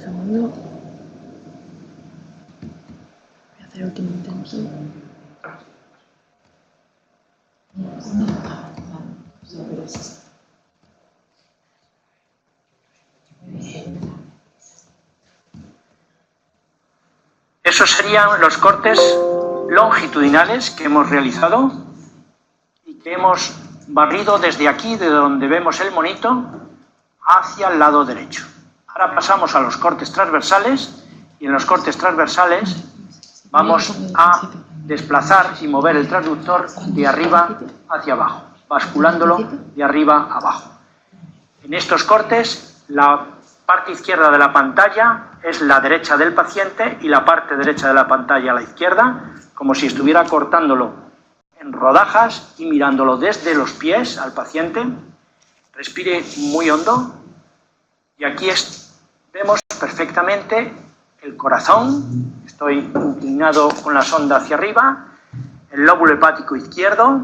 Speaker 6: segundo. Voy a hacer el último intento.
Speaker 7: Esos serían los cortes longitudinales que hemos realizado y que hemos barrido desde aquí, de donde vemos el monito, hacia el lado derecho. Ahora pasamos a los cortes transversales y en los cortes transversales vamos a desplazar y mover el transductor de arriba hacia abajo, basculándolo de arriba a abajo. En estos cortes, la parte izquierda de la pantalla es la derecha del paciente y la parte derecha de la pantalla a la izquierda, como si estuviera cortándolo en rodajas y mirándolo desde los pies al paciente. Respire muy hondo y aquí vemos perfectamente el corazón. Estoy inclinado con la sonda hacia arriba, el lóbulo hepático izquierdo,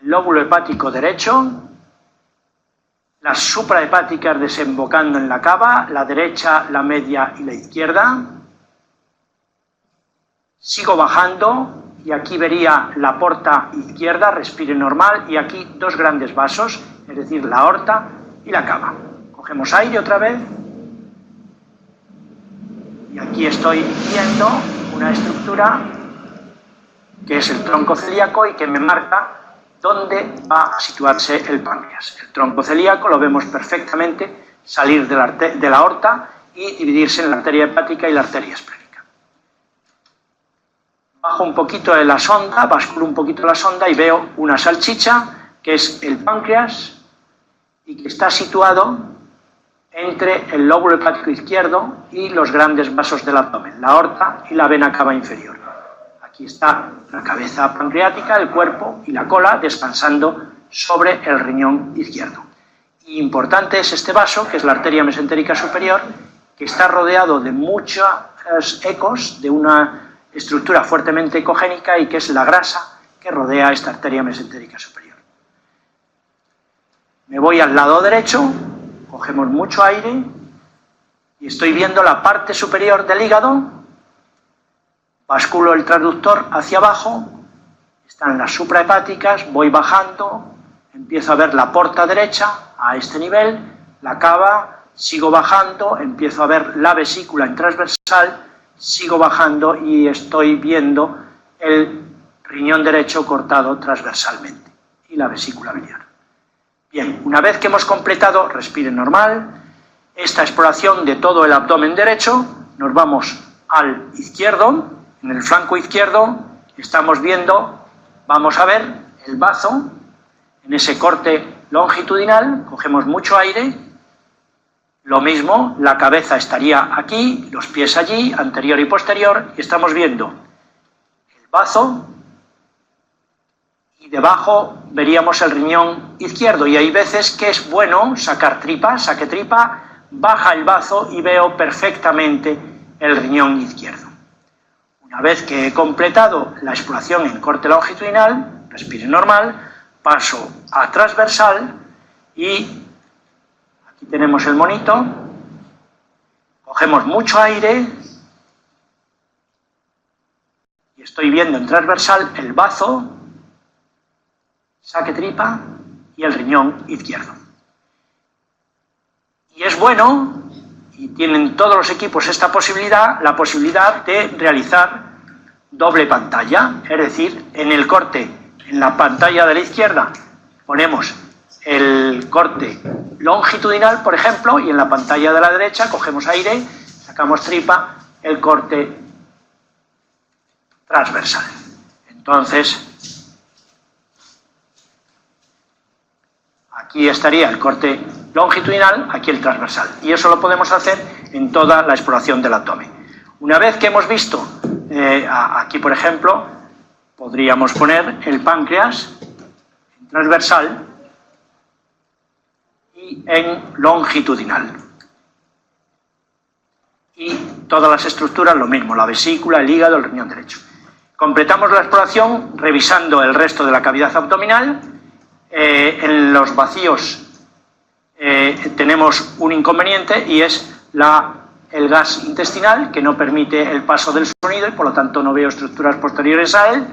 Speaker 7: el lóbulo hepático derecho, las suprahepáticas desembocando en la cava, la derecha, la media y la izquierda. Sigo bajando y aquí vería la porta izquierda, respire normal, y aquí dos grandes vasos, es decir, la aorta y la cava. Cogemos aire otra vez y aquí estoy viendo una estructura que es el tronco celíaco y que me marca dónde va a situarse el páncreas. El tronco celíaco lo vemos perfectamente salir de la aorta y dividirse en la arteria hepática y la arteria esplénica. Bajo un poquito de la sonda, basculo un poquito la sonda y veo una salchicha que es el páncreas y que está situado entre el lóbulo hepático izquierdo y los grandes vasos del abdomen, la aorta y la vena cava inferior. Aquí está la cabeza pancreática, el cuerpo y la cola descansando sobre el riñón izquierdo. Y importante es este vaso, que es la arteria mesentérica superior, que está rodeado de muchos ecos, de una estructura fuertemente ecogénica y que es la grasa que rodea esta arteria mesentérica superior. Me voy al lado derecho, cogemos mucho aire y estoy viendo la parte superior del hígado. Basculo el transductor hacia abajo, están las suprahepáticas, voy bajando, empiezo a ver la porta derecha a este nivel, la cava, sigo bajando, empiezo a ver la vesícula en transversal, sigo bajando y estoy viendo el riñón derecho cortado transversalmente y la vesícula biliar. Bien, una vez que hemos completado, respire normal, esta exploración de todo el abdomen derecho, nos vamos al izquierdo. En el flanco izquierdo estamos viendo, vamos a ver el bazo en ese corte longitudinal, cogemos mucho aire, lo mismo, la cabeza estaría aquí, los pies allí, anterior y posterior, y estamos viendo el bazo y debajo veríamos el riñón izquierdo, y hay veces que es bueno sacar tripa, saque tripa, baja el bazo y veo perfectamente el riñón izquierdo. Una vez que he completado la exploración en corte longitudinal, respire normal, paso a transversal y aquí tenemos el monito, cogemos mucho aire y estoy viendo en transversal el bazo, saque tripa y el riñón izquierdo. Y es bueno, y tienen todos los equipos esta posibilidad, la posibilidad de realizar doble pantalla, es decir, en el corte, en la pantalla de la izquierda, ponemos el corte longitudinal, por ejemplo, y en la pantalla de la derecha cogemos aire, sacamos tripa, el corte transversal. Entonces, aquí estaría el corte longitudinal, aquí el transversal. Y eso lo podemos hacer en toda la exploración del abdomen. Una vez que hemos visto, aquí por ejemplo, podríamos poner el páncreas en transversal y en longitudinal. Y todas las estructuras lo mismo, la vesícula, el hígado, el riñón derecho. Completamos la exploración revisando el resto de la cavidad abdominal. En los vacíos tenemos un inconveniente y es el gas intestinal, que no permite el paso del sonido y por lo tanto no veo estructuras posteriores a él.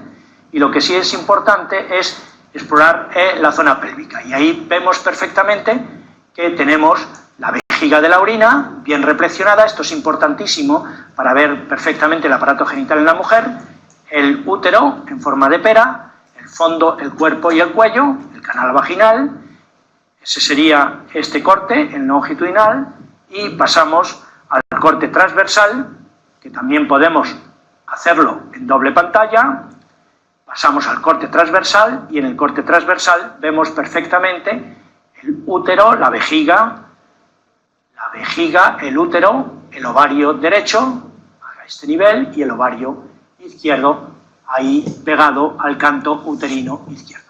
Speaker 7: Y lo que sí es importante es explorar la zona pélvica. Y ahí vemos perfectamente que tenemos la vejiga de la orina bien reflexionada. Esto es importantísimo para ver perfectamente el aparato genital en la mujer, el útero en forma de pera, el fondo, el cuerpo y el cuello, el canal vaginal. Ese sería este corte, el longitudinal, y pasamos al corte transversal, que también podemos hacerlo en doble pantalla. Pasamos al corte transversal y en el corte transversal vemos perfectamente el útero, la vejiga, el útero, el ovario derecho a este nivel y el ovario izquierdo ahí pegado al canto uterino izquierdo.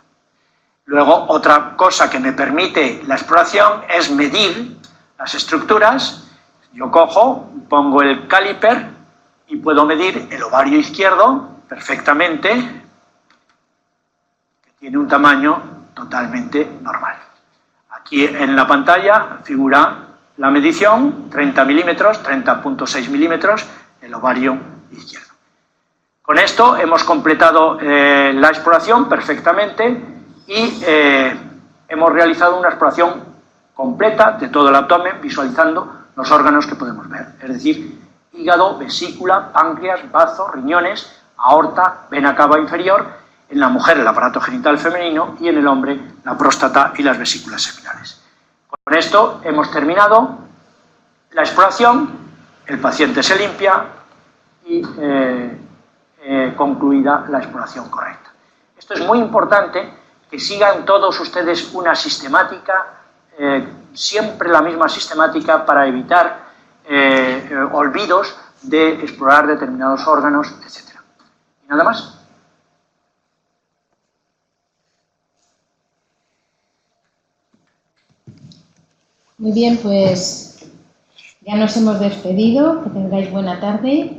Speaker 7: Luego, otra cosa que me permite la exploración es medir las estructuras. Yo cojo, pongo el caliper y puedo medir el ovario izquierdo perfectamente, que tiene un tamaño totalmente normal. Aquí en la pantalla figura la medición, 30 milímetros, 30.6 milímetros, el ovario izquierdo. Con esto hemos completado la exploración perfectamente y hemos realizado una exploración completa de todo el abdomen, visualizando los órganos que podemos ver, es decir, hígado, vesícula, páncreas, bazo, riñones, aorta, vena cava inferior, en la mujer el aparato genital femenino y en el hombre la próstata y las vesículas seminales. Con esto hemos terminado la exploración, el paciente se limpia y concluida la exploración correcta. Esto es muy importante, que sigan todos ustedes una sistemática, siempre la misma sistemática para evitar olvidos de explorar determinados órganos, etc. ¿Y nada más?
Speaker 1: Muy bien, pues ya nos hemos despedido. Que tengáis buena tarde.